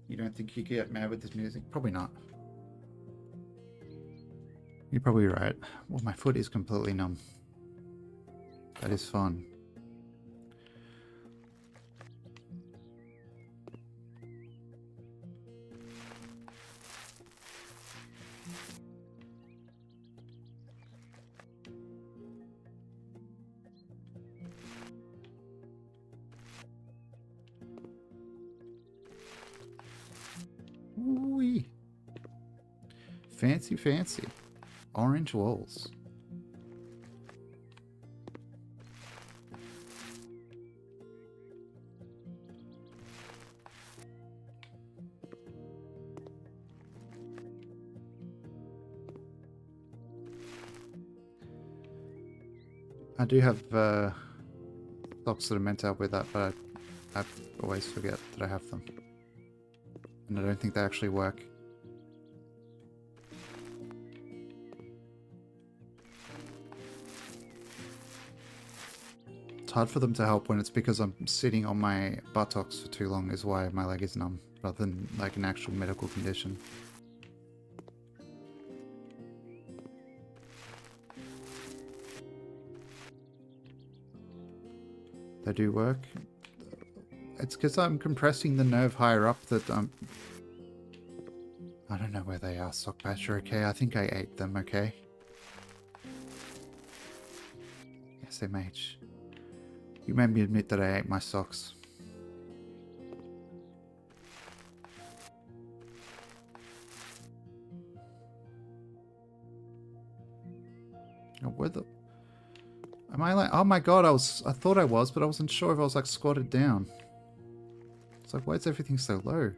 You don't think you get mad with this music? Probably not. You're probably right. Well, my foot is completely numb. That is fun. Fancy, fancy. Orange walls. I do have socks that are meant to help with that, but I always forget that I have them. And I don't think they actually work. It's hard for them to help when it's because I'm sitting on my buttocks for too long is why my leg is numb, rather than like an actual medical condition. They do work. It's because I'm compressing the nerve higher up that I don't know where they are, sock patcher, okay? I think I ate them, okay? SMH. You made me admit that I ate my socks. Oh, where the... Am I like... Oh my god, I thought I was, but I wasn't sure if I was like squatted down. It's like, why is everything so low?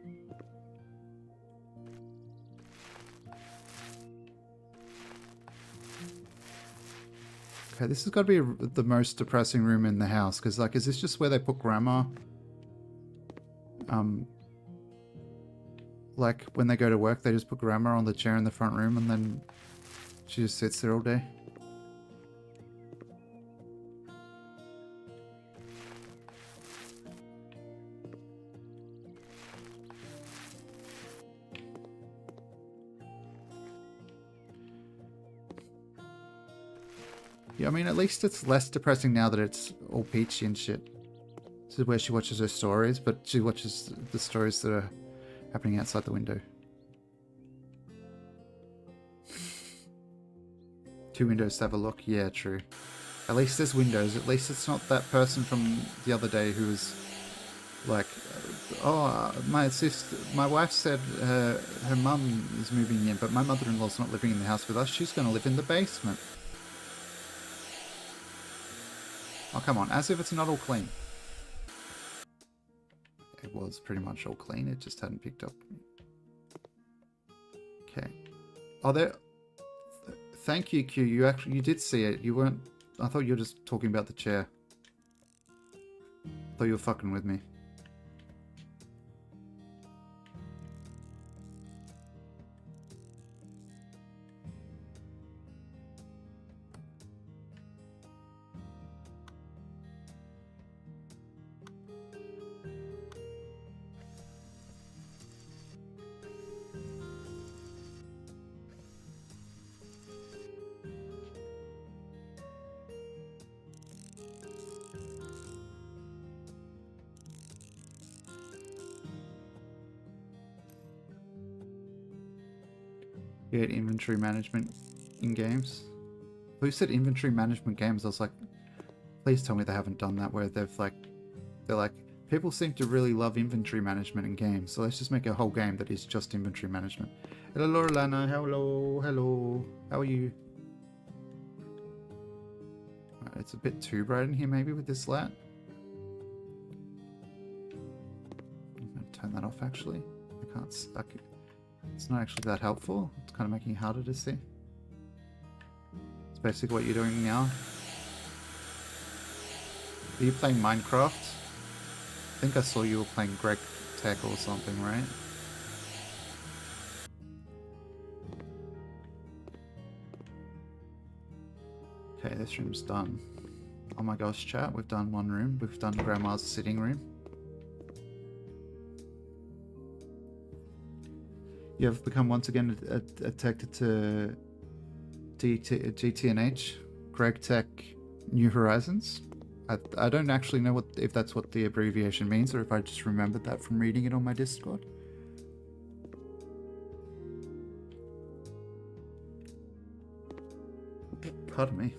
Okay, this has got to be the most depressing room in the house, because like, is this just where they put grandma? Like when they go to work, they just put grandma on the chair in the front room and then she just sits there all day. Yeah, I mean, at least it's less depressing now that it's all peachy and shit. This is where she watches her stories, but she watches the stories that are happening outside the window. 2 windows to have a look. Yeah, true. At least there's windows. At least it's not that person from the other day who was like, oh, my wife said her mum is moving in, but my mother-in-law's not living in the house with us. She's going to live in the basement. Oh, come on. As if it's not all clean. It was pretty much all clean. It just hadn't picked up. Okay. Oh, there... Thank you, Q. You did see it. You weren't... I thought you were just talking about the chair. I thought you were fucking with me. Yeah, inventory management in games. Who said inventory management games? I was like, please tell me they haven't done that where they're like, people seem to really love inventory management in games, so let's just make a whole game that is just inventory management. Hello, Lana. Hello, hello. How are you? Right, it's a bit too bright in here, maybe with this light. I'm gonna turn that off. Actually, I can't. It's not actually that helpful. It's kind of making it harder to see. It's basically what you're doing now. Are you playing Minecraft? I think I saw you were playing Greg Tech or something, right? Okay, this room's done. Oh my gosh, chat, we've done one room. We've done Grandma's sitting room. You have become once again addicted to GTNH, Greg Tech New Horizons. I don't actually know if that's what the abbreviation means or if I just remembered that from reading it on my Discord. Pardon me.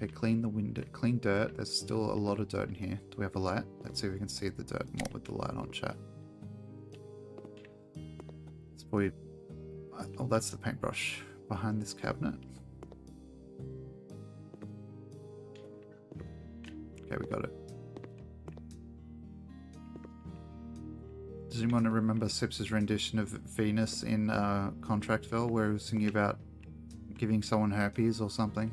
Okay, clean the window, clean dirt. There's still a lot of dirt in here. Do we have a light? Let's see if we can see the dirt more with the light on, chat. It's probably... Oh, that's the paintbrush behind this cabinet. Okay, we got it. Does anyone remember Sips' rendition of Venus in Contractville, where he was singing about giving someone herpes or something?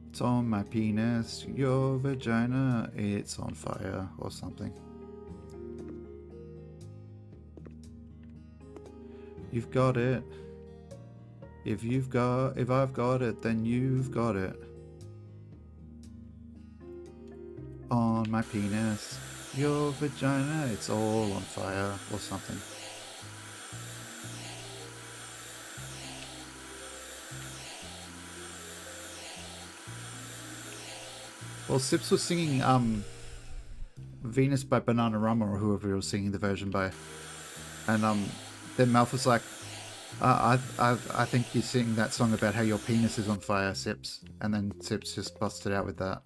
It's on my penis, your vagina, it's on fire, or something. You've got it. If I've got it, then you've got it. On my penis, your vagina, it's all on fire, or something. Well, Sips was singing Venus by Bananarama, or whoever he was singing the version by, and then Malf was like, I think you sing that song about how your penis is on fire, Sips, and then Sips just busted out with that.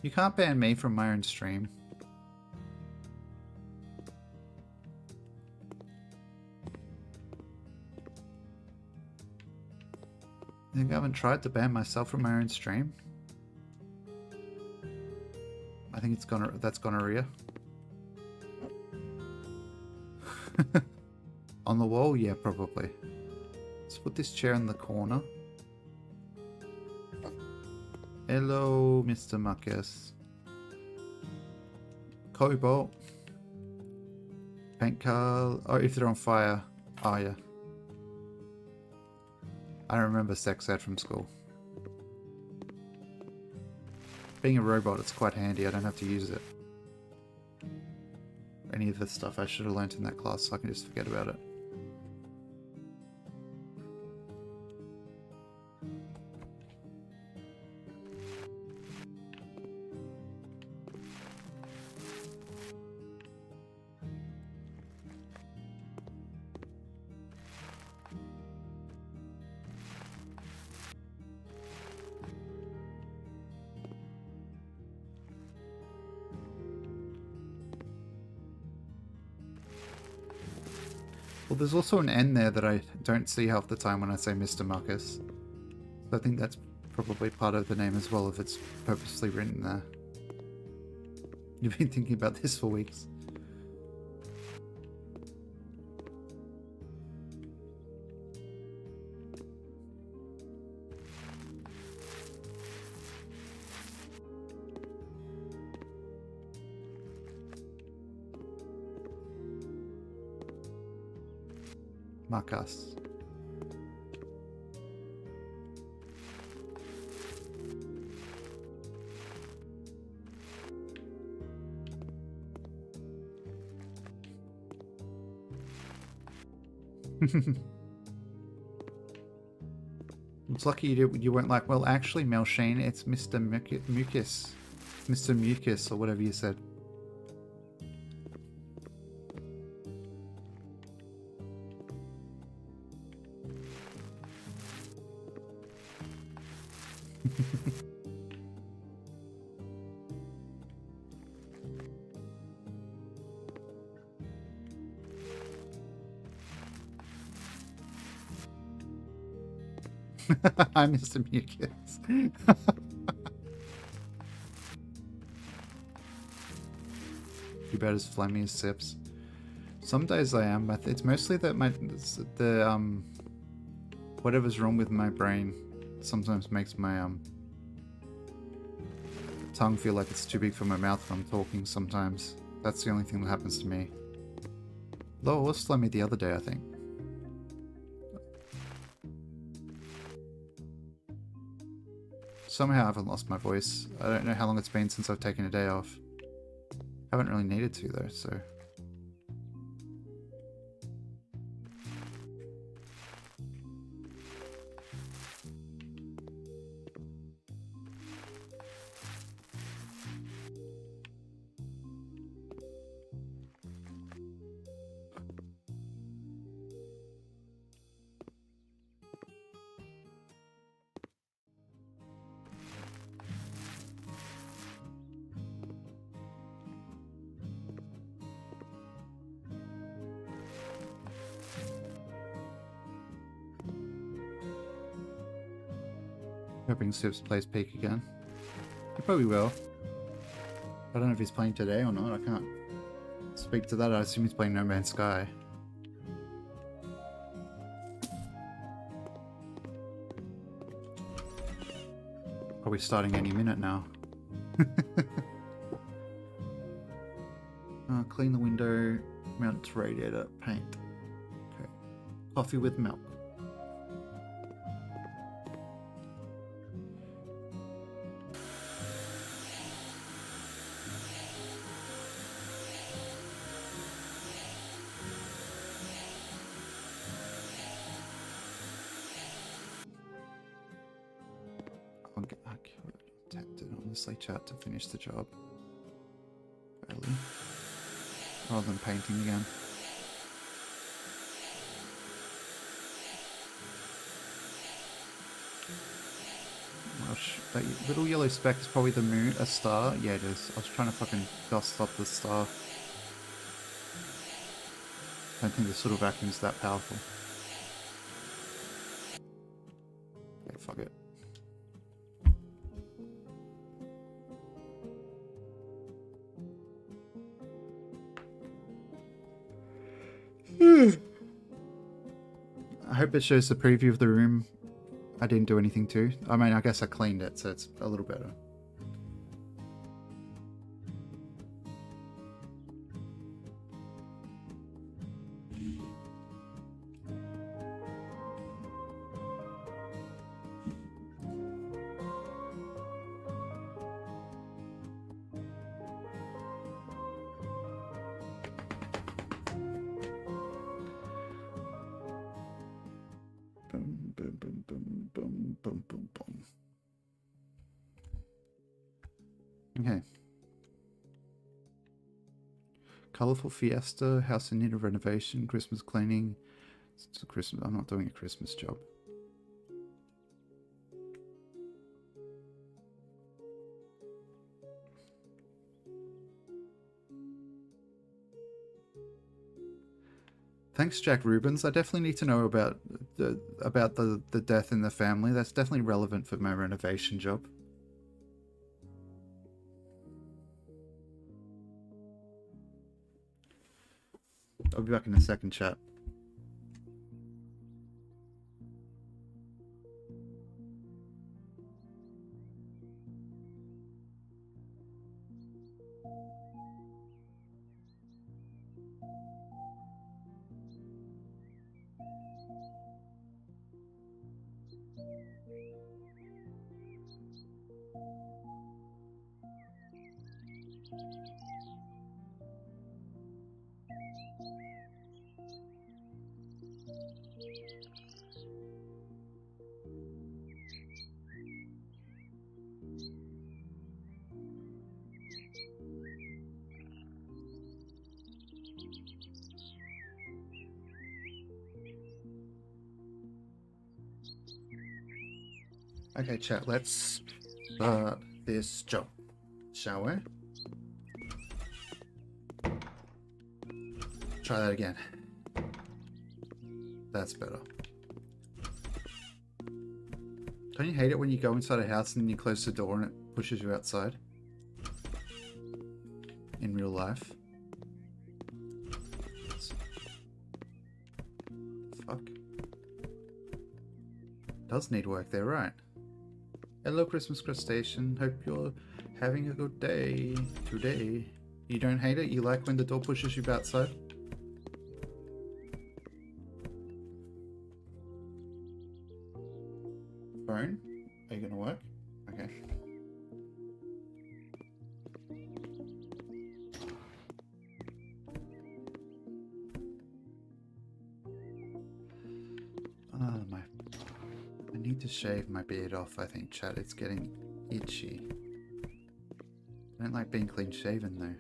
You can't ban me from my own stream. I think I haven't tried to ban myself from my own stream. I think that's gonorrhea. On the wall? Yeah, probably. Let's put this chair in the corner. Hello, Mr. Marcus. Cobalt. Paint Carl. Oh, if they're on fire. Oh, yeah. I remember sex ed from school. Being a robot, it's quite handy. I don't have to use it. Any of the stuff I should have learnt in that class, so I can just forget about it. Well, there's also an N there that I don't see half the time when I say Mr. Marcus. So I think that's probably part of the name as well, if it's purposely written there. You've been thinking about this for weeks. Marcus. It's lucky you weren't like, well, actually, Melshane, it's Mr. Mucus. Mr. Mucus, or whatever you said. I'm Mr. Mucus. You about as phlegmy as Sips. Some days I am, but it's mostly that whatever's wrong with my brain sometimes makes my tongue feel like it's too big for my mouth when I'm talking sometimes. That's the only thing that happens to me. Though it was phlegmy the other day, I think. Somehow I haven't lost my voice. I don't know how long it's been since I've taken a day off. Haven't really needed to though, so... Hoping Sips plays Peak again. He probably will. I don't know if he's playing today or not. I can't speak to that. I assume he's playing No Man's Sky. Probably starting any minute now. Clean the window, mount radiator, paint. Okay. Coffee with milk. Tapped it honestly, chat, to finish the job early rather than painting again. Gosh, that little yellow speck is probably the moon, a star. Yeah, it is. I was trying to fucking dust up the star. I don't think this little vacuum's that powerful. Okay, fuck it. I hope it shows the preview of the room. I didn't do anything to. I mean, I guess I cleaned it, so it's a little better. Okay. Colorful fiesta, house in need of renovation, Christmas cleaning. It's a Christmas. I'm not doing a Christmas job. Thanks, Jack Rubens. I definitely need to know about the death in the family. That's definitely relevant for my renovation job. I'll be back in a second, chat. Okay, chat, let's start this job, shall we? Try that again. That's better. Don't you hate it when you go inside a house and you close the door and it pushes you outside? In real life. Fuck. Does need work there, right? Hello, Christmas crustacean. Hope you're having a good day today. You don't hate it? You like when the door pushes you outside? Phone? Are you gonna work? Okay. I need to shave my beard off, I think, chat. It's getting itchy. I don't like being clean shaven though.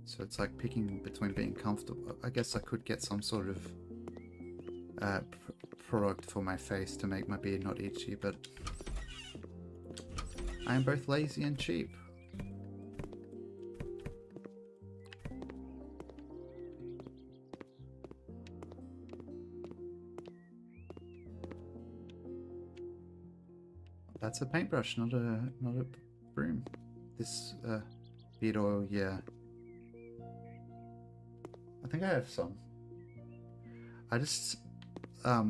So it's like picking between being comfortable. I guess I could get some sort of product for my face to make my beard not itchy, but I am both lazy and cheap. That's a paintbrush, not a broom. This beard oil, yeah. I think I have some. I just I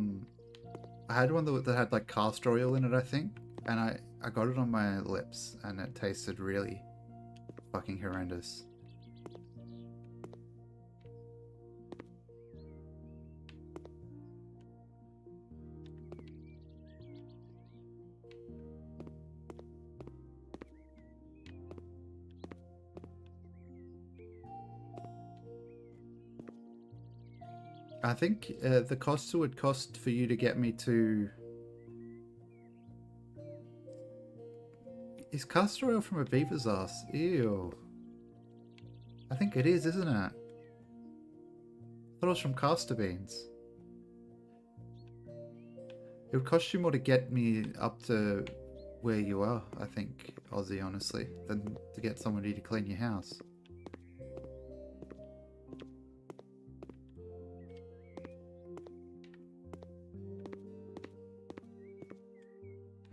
had one that had like castor oil in it, I think, and I got it on my lips, and it tasted really fucking horrendous. I think the cost it would cost for you to get me to... Is castor oil from a beaver's ass? Ew. I think it is, isn't it? I thought it was from castor beans. It would cost you more to get me up to where you are, I think, Aussie, honestly, than to get somebody to clean your house.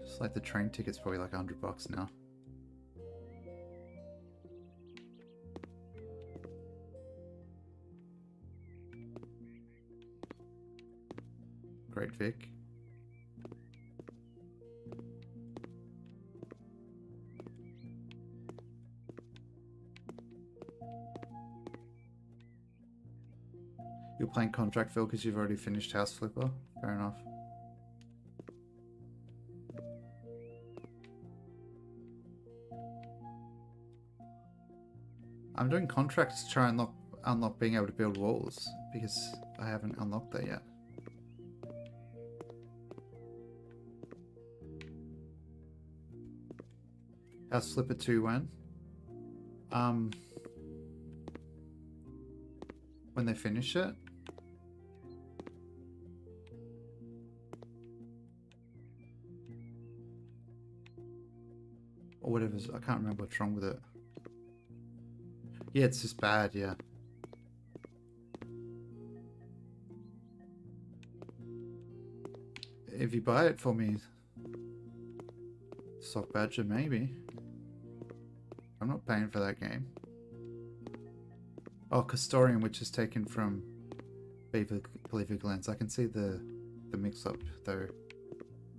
Just like the train ticket's probably like $100 now. Great Vic. You're playing Contractville because you've already finished House Flipper? Fair enough. I'm doing contracts to try and unlock being able to build walls because I haven't unlocked that yet. House Flipper 2 when? When they finish it. Or whatever. I can't remember what's wrong with it. Yeah, it's just bad, yeah. If you buy it for me, Sock Badger, maybe. I'm not paying for that game. Oh, Castorium, which is taken from Beaver Glands. I can see the mix-up, though.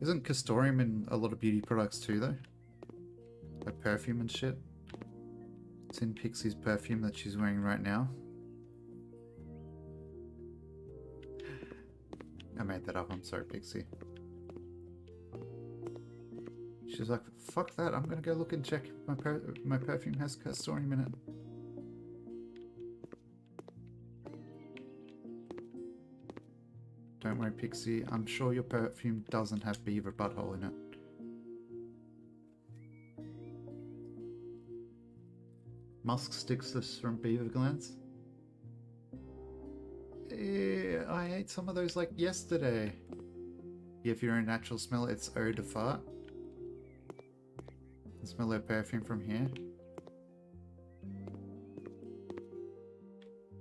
Isn't Castorium in a lot of beauty products too, though? Like perfume and shit? It's in Pixie's perfume that she's wearing right now. I made that up, I'm sorry, Pixie. She's like, fuck that, I'm gonna go look and check if my perfume has Castorium in it. Don't worry, Pixie, I'm sure your perfume doesn't have beaver butthole in it. Musk sticks this from Beaver Glands. I ate some of those like yesterday. If you're a natural smeller, it's eau de fart. Smell their perfume from here.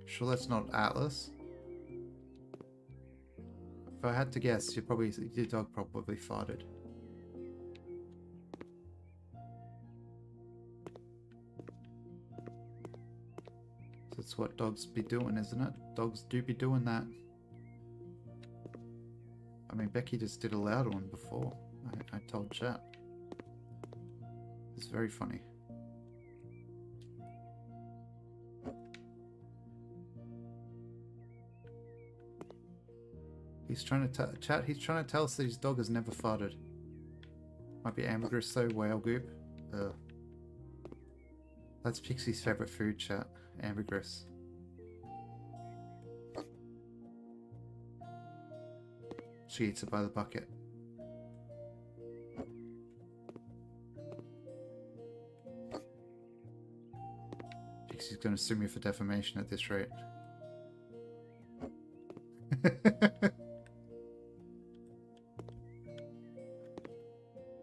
Sure that's not Atlas. If I had to guess, your dog probably farted. That's what dogs be doing, isn't it? Dogs do be doing that. I mean, Becky just did a loud one before. I told chat. It's very funny. He's trying to chat. He's trying to tell us that his dog has never farted. Might be ambergris though. Whale goop. That's Pixie's favorite food, chat. Ambergris. She eats it by the bucket. Pixie's going to sue me for defamation at this rate.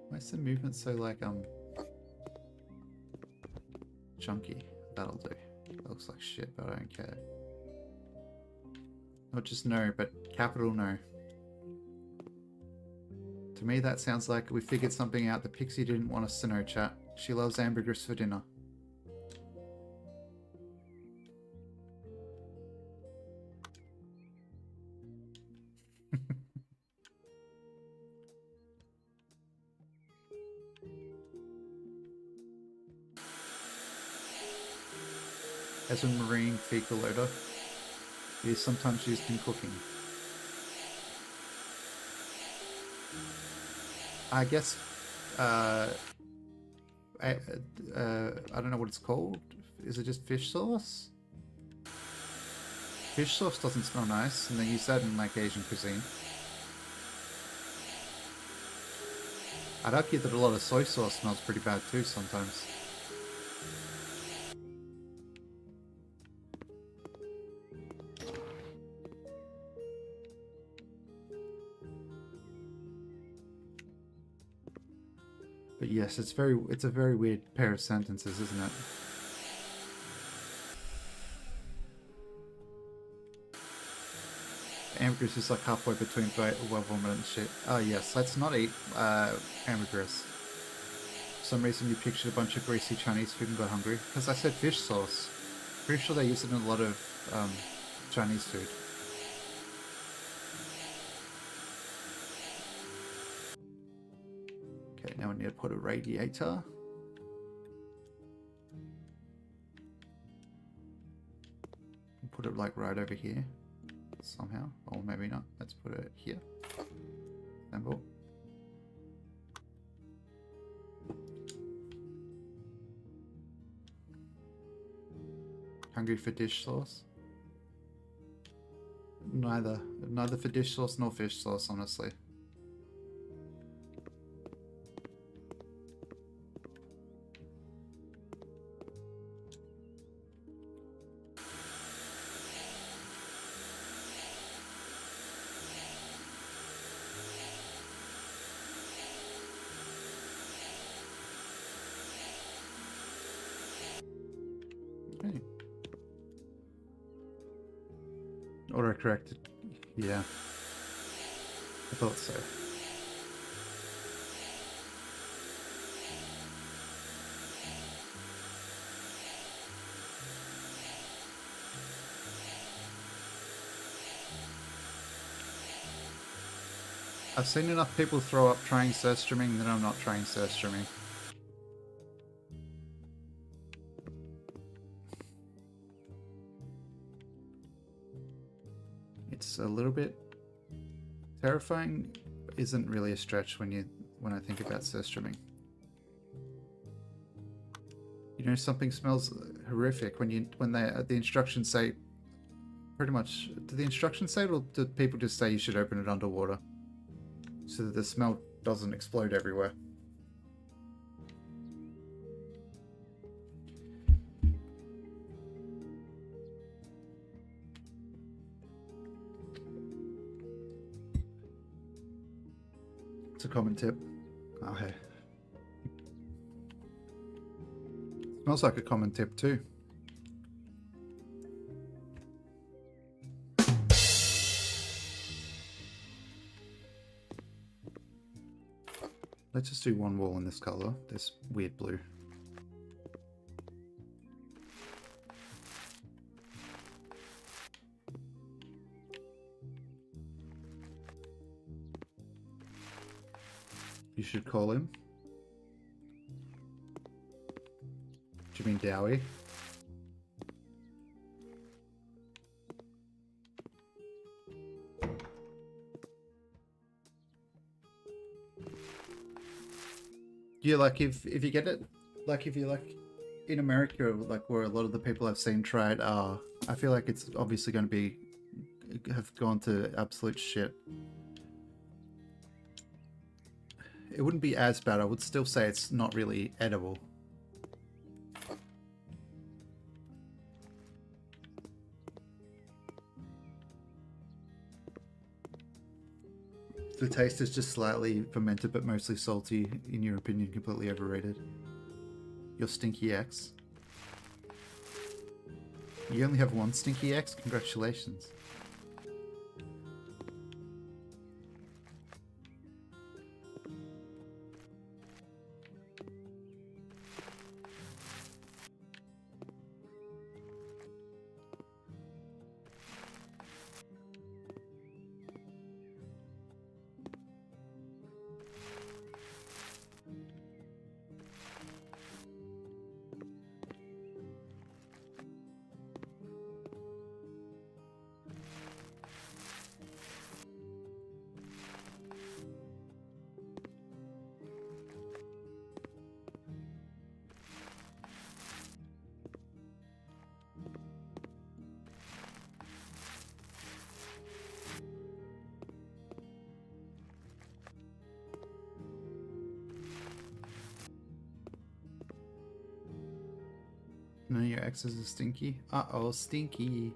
Why is the movement so like chunky? That'll do. That looks like shit, but I don't care. Not just no, but capital no. To me, that sounds like we figured something out that Pixie didn't want us to know, chat. She loves hamburgers for dinner. As a marine fecal odor, it is sometimes used in cooking. I guess, I don't know what it's called. Is it just fish sauce? Fish sauce doesn't smell nice, and they use that in like Asian cuisine. I'd argue that a lot of soy sauce smells pretty bad too sometimes. But yes, it's a very weird pair of sentences, isn't it? Ambergris is like halfway between well vomit and shit. Oh yes, let's not eat ambergris. For some reason you pictured a bunch of greasy Chinese food and got hungry. Because I said fish sauce. Pretty sure they use it in a lot of Chinese food. Okay, now we need to put a radiator. Put it like right over here. Somehow, or maybe not. Let's put it here. Assemble. Hungry for dish sauce? Neither for dish sauce nor fish sauce, honestly. Autocorrected. Yeah. I thought so. I've seen enough people throw up trying surströmming that I'm not trying surströmming. It's a little bit terrifying, but isn't really a stretch when I think about surströmming. You know, something smells horrific when the instructions say, pretty much, do the instructions say it, or do people just say you should open it underwater so that the smell doesn't explode everywhere? It's a common tip. Okay. Smells like a common tip too. Let's just do one wall in this color, this weird blue. You should call him. Do you mean Dowie? Yeah, like if you get it, like if you like in America, like where a lot of the people I've seen try it are, I feel like it's obviously going to have gone to absolute shit. It wouldn't be as bad. I would still say it's not really edible. The taste is just slightly fermented but mostly salty, in your opinion, completely overrated. Your stinky ex. You only have one stinky ex? Congratulations. None of your exes are stinky. Uh-oh, stinky.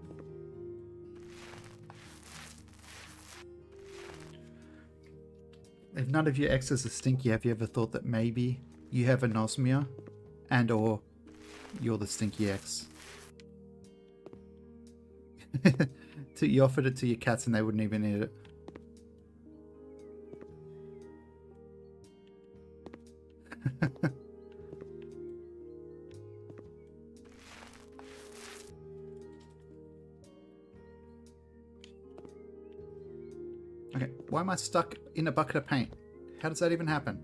If none of your exes are stinky, have you ever thought that maybe you have anosmia and or you're the stinky ex? You offered it to your cats and they wouldn't even eat it. Okay, why am I stuck in a bucket of paint? How does that even happen?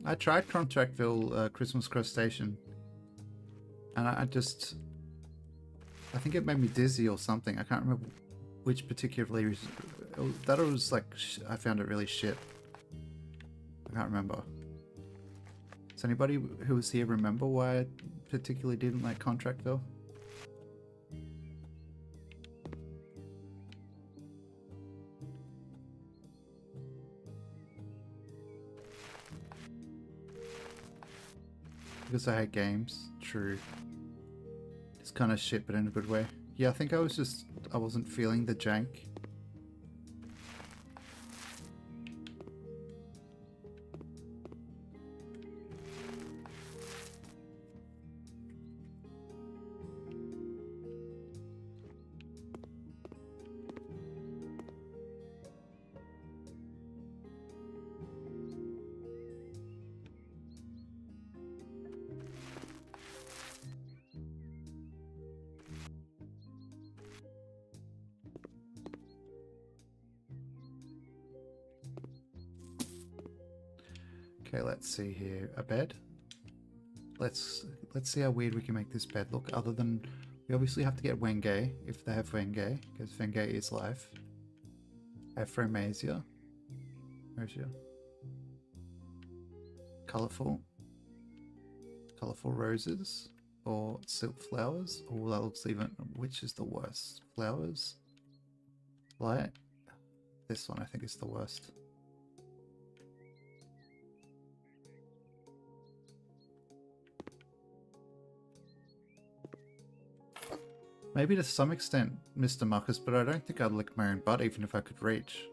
I tried Contractville Christmas Crustacean and I think it made me dizzy or something. I can't remember which particularly. That was like, I found it really shit. I can't remember. Does anybody who was here remember why I particularly didn't like Contractville? Because I hate games. True. It's kind of shit, but in a good way. Yeah, I think I wasn't feeling the jank. Okay, let's see here. A bed. Let's see how weird we can make this bed look. Other than we obviously have to get Wenge if they have Wenge, because Wenge is life. Ephraimazia. Where's your colorful roses or silk flowers? Oh, that looks even. Which is the worst? Flowers. Light. This one I think is the worst. Maybe to some extent, Mr. Marcus, but I don't think I'd lick my own butt even if I could reach.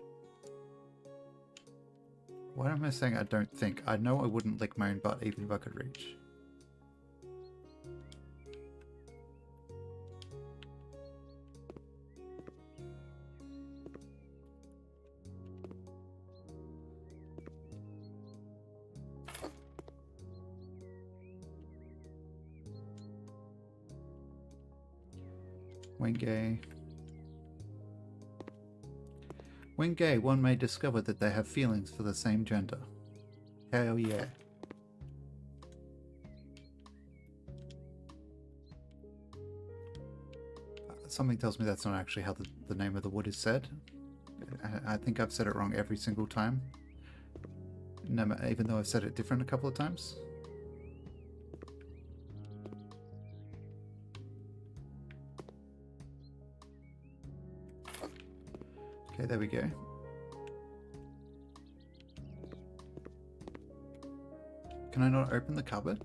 Why am I saying I don't think? I know I wouldn't lick my own butt even if I could reach. When gay, one may discover that they have feelings for the same gender. Hell yeah. Something tells me that's not actually how the name of the wood is said. I think I've said it wrong every single time. No, even though I've said it different a couple of times. Okay, there we go. Can I not open the cupboard?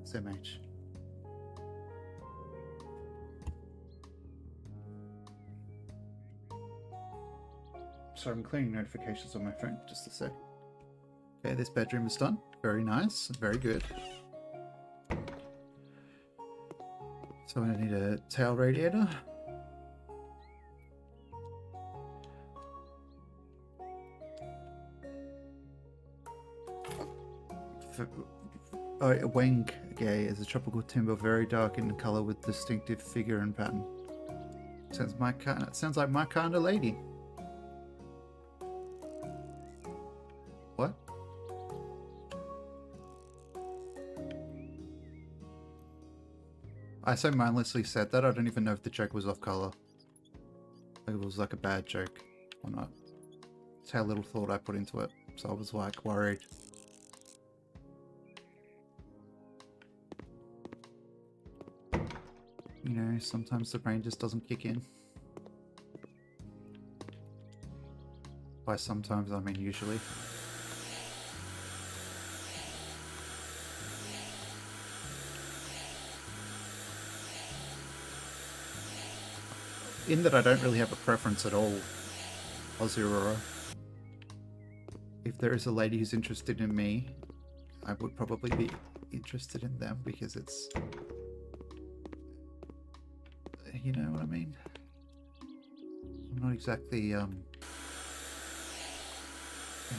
SMH. Sorry, I'm clearing notifications on my phone. Just a sec. Okay, this bedroom is done. Very nice. Very good. So I need a tail radiator. Wenge is a tropical timber, very dark in color with distinctive figure and pattern. Sounds like my kind of lady. What? I so mindlessly said that, I don't even know if the joke was off color. Like it was like a bad joke or not. It's how little thought I put into it. So I was like worried. You know, sometimes the brain just doesn't kick in. By sometimes, I mean usually. in that I don't really have a preference at all, Aussie Aurora. If there is a lady who's interested in me, I would probably be interested in them because it's... You know what I mean? I'm not exactly, I'm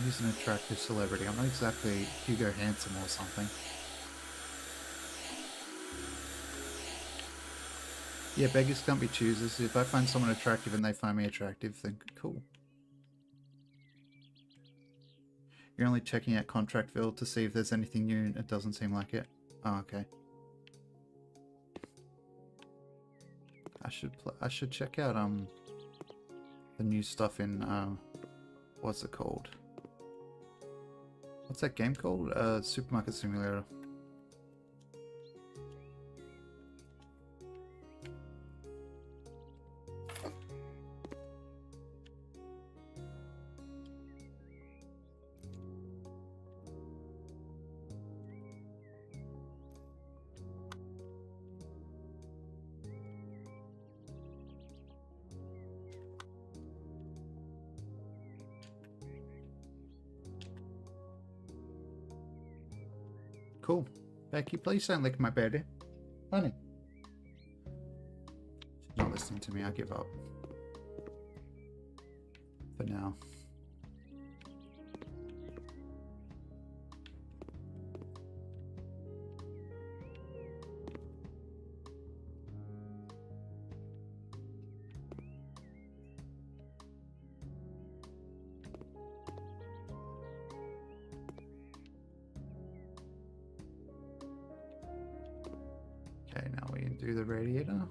using an attractive celebrity. I'm not exactly Hugo Handsome or something. Yeah, beggars can't be choosers. If I find someone attractive and they find me attractive, then cool. You're only checking out Contractville to see if there's anything new. It doesn't seem like it. Oh, okay. I should check out the new stuff in what's it called? What's that game called? Supermarket Simulator. Cool. Becky, please don't lick my baby. Honey. She's not listening to me. I give up. For now. Okay, now we can do the radiator.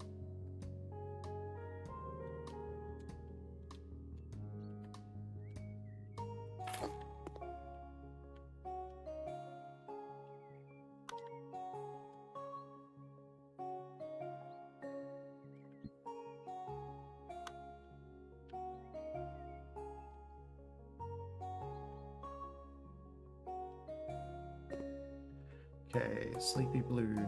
Okay, Sleepy Blue.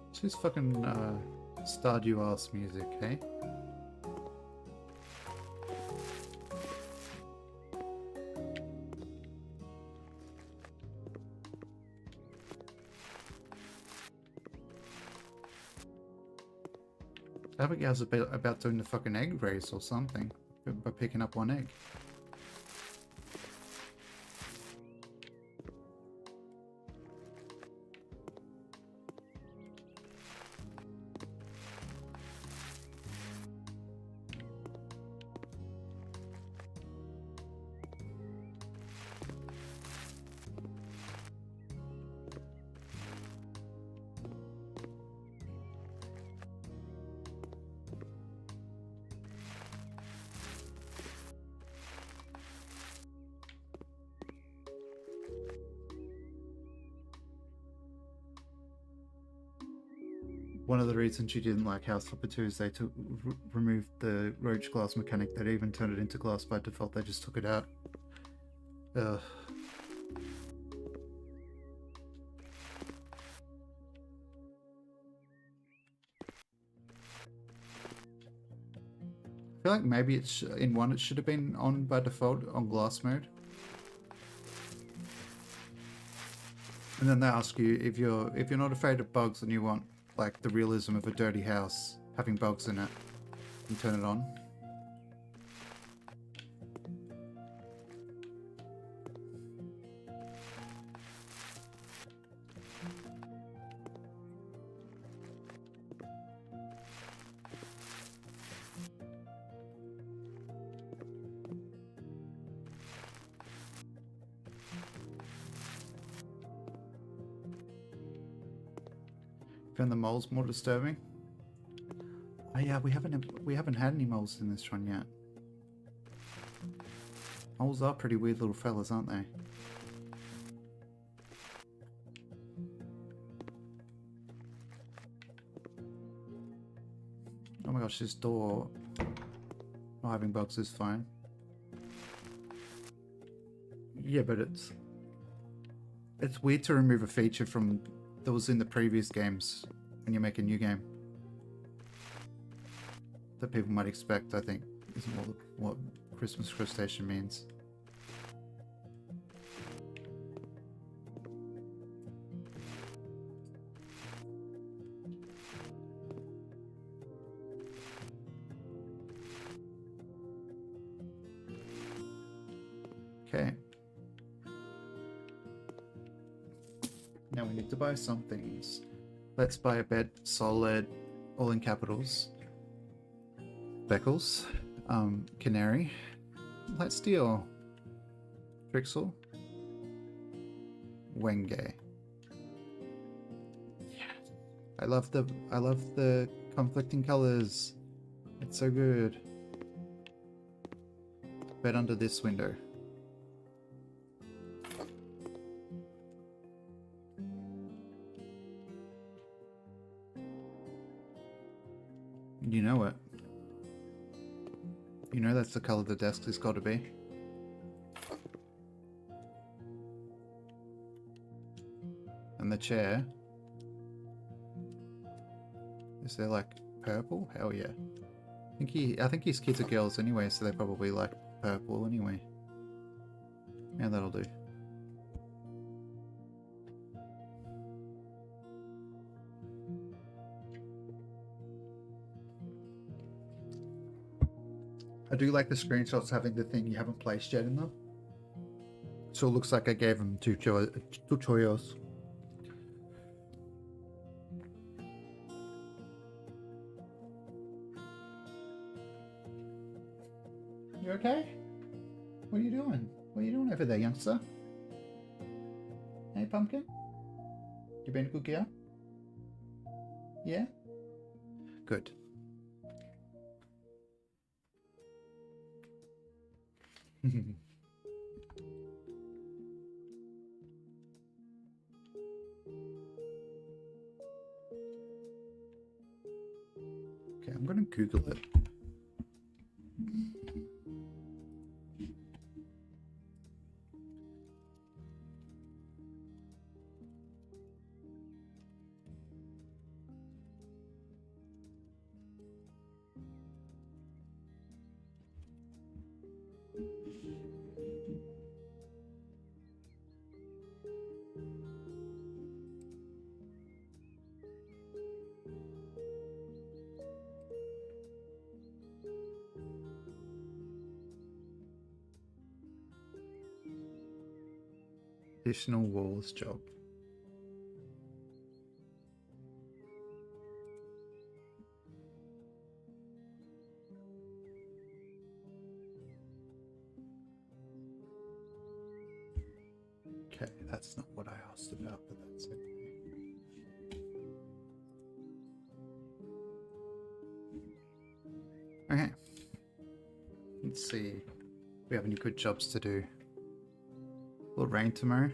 It's just fucking Stardew ass music, hey? Abigail's about doing the fucking egg race or something by picking up one egg. One of the reasons you didn't like House Flipper 2 is they removed the roach glass mechanic. They even turned it into glass by default. They just took it out. Ugh. I feel like maybe it's in one it should have been on by default on glass mode. And then they ask you if you're not afraid of bugs and you want like the realism of a dirty house having bugs in it, you turn it on. Found the moles more disturbing? Oh yeah, we haven't had any moles in this one yet. Moles are pretty weird little fellas, aren't they? Oh my gosh, this door not having bugs is fine. Yeah, but it's It's weird to remove a feature from that was in the previous games when you make a new game. That people might expect, I think, is what Christmas crustacean means. Okay. Now we need to buy some things. Let's buy a bed, solid, all in capitals. Beckles, Canary, Let's Deal, Trixel, Wenge. Yeah. I love the conflicting colors. It's so good. Bed under this window. You know it. You know that's the color the desk has got to be. And the chair. Is there like purple? Hell yeah. I think his kids are girls anyway, so they probably like purple anyway. Yeah, that'll do. I do like the screenshots having the thing you haven't placed yet in them. So it looks like I gave them two choyos. You okay? What are you doing? What are you doing over there, youngster? Hey, Pumpkin? You been a good girl? Yeah? Good. Okay, I'm gonna Google it. Additional walls job. Okay, that's not what I asked about, but that's okay. Okay. Let's see if we have any good jobs to do. Will it rain tomorrow?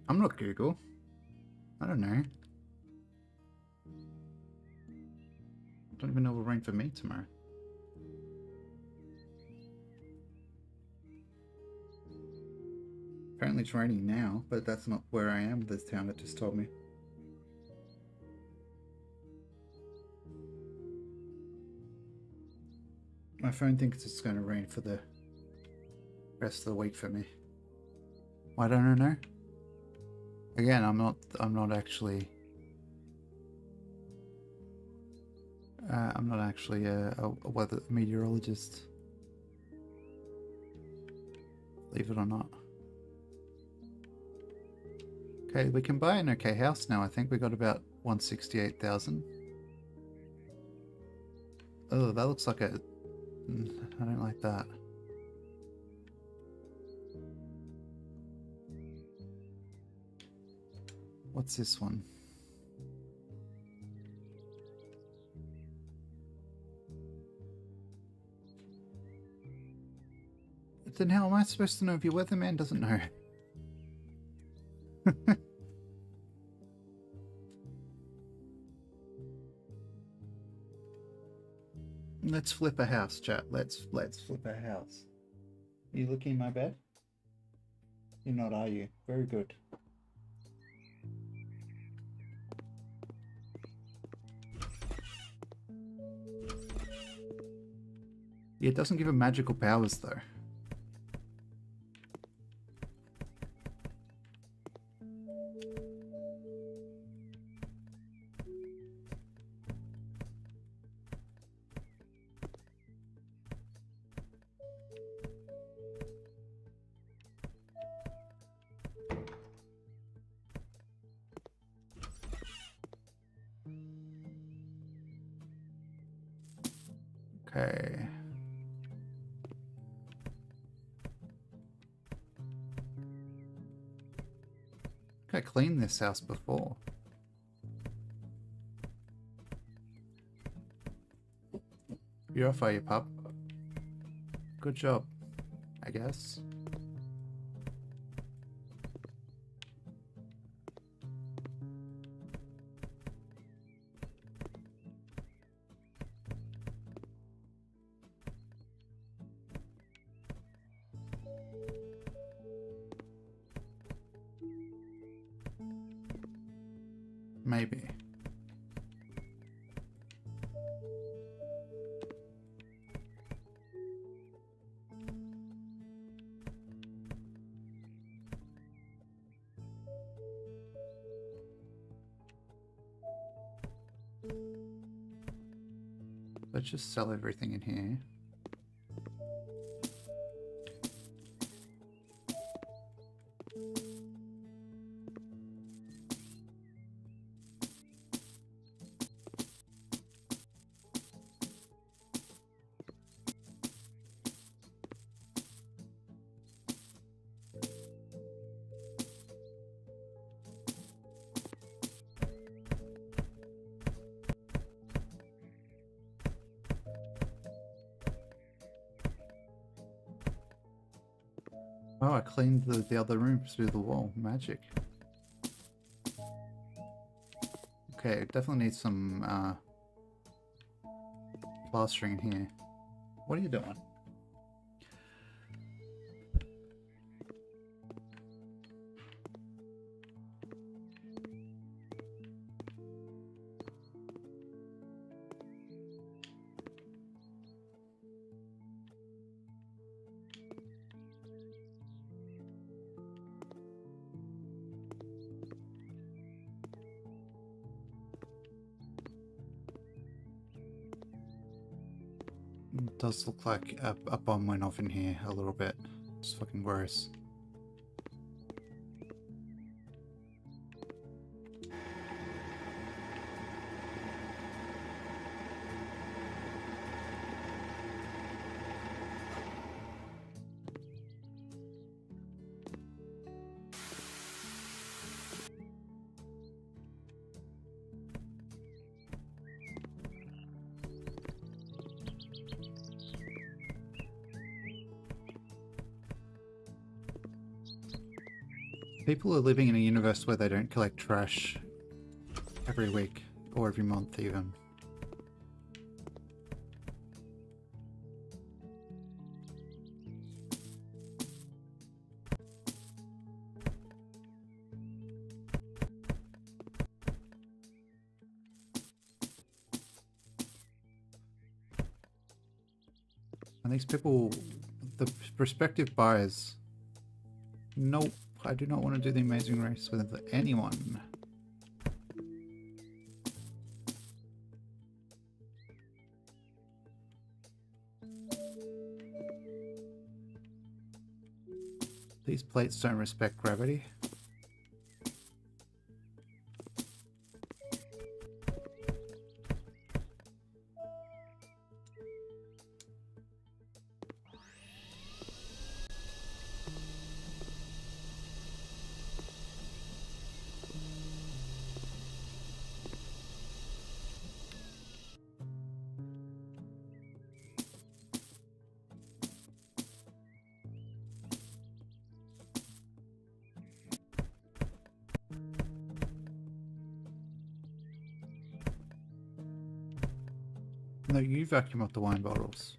I'm not Google. I don't know. I don't even know it will rain for me tomorrow. Apparently it's raining now, but that's not where I am, this town that just told me. My phone thinks it's going to rain for the rest of the week for me. Why don't I know? Again, I'm not actually a weather meteorologist. Believe it or not. Okay, we can buy an okay house now. I think we got about 168,000. Oh, that looks like a... I don't like that. What's this one? Then how am I supposed to know if your weatherman doesn't know? Let's flip a house, chat. Let's flip a house. Are you looking in my bed? You're not, are you? Very good. Yeah, it doesn't give him magical powers, though. Okay. I cleaned this house before. You're off, are you, pup? Good job, I guess. Maybe. Let's just sell everything in here. Oh, I cleaned the other room through the wall. Magic. Okay, definitely need some plastering in here. What are you doing? It does look like a bomb went off in here a little bit. It's fucking gross. People are living in a universe where they don't collect trash every week or every month even. And these people, the prospective buyers, nope, I do not want to do the Amazing Race with anyone. These plates don't respect gravity. No, you vacuum up the wine bottles.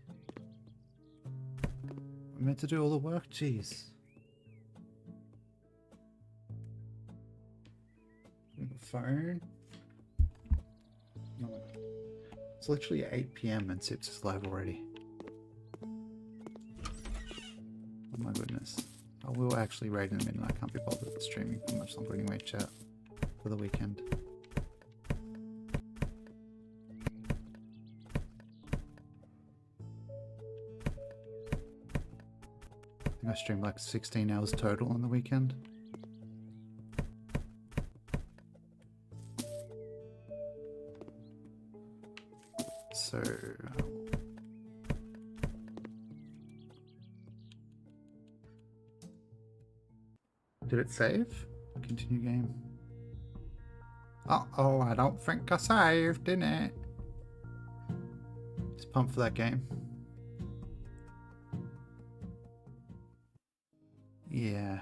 I'm meant to do all the work, jeez. phone. No. It's literally 8 PM and Sips is live already. Oh my goodness. I will actually raid in a minute. I can't be bothered streaming for much longer anyway, chat, for the weekend. I think I streamed like 16 hours total on the weekend. So... Did it save? Continue game. Uh-oh, I don't think I saved, didn't it? Just pumped for that game. Yeah.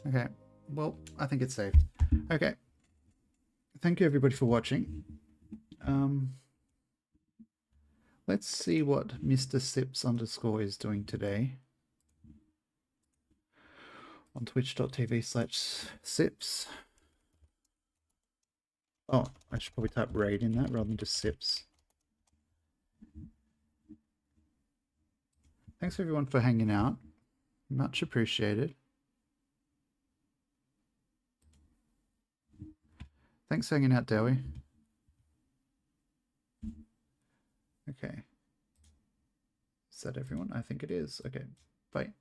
Okay, well, I think it's saved. Okay. Thank you everybody for watching. Let's see what Mr. Sips _ is doing today. On twitch.tv/Sips. Oh, I should probably type raid in that rather than just Sips. Thanks everyone for hanging out. Much appreciated. Thanks for hanging out, Dewi. Okay. Is that everyone? I think it is. Okay. Bye.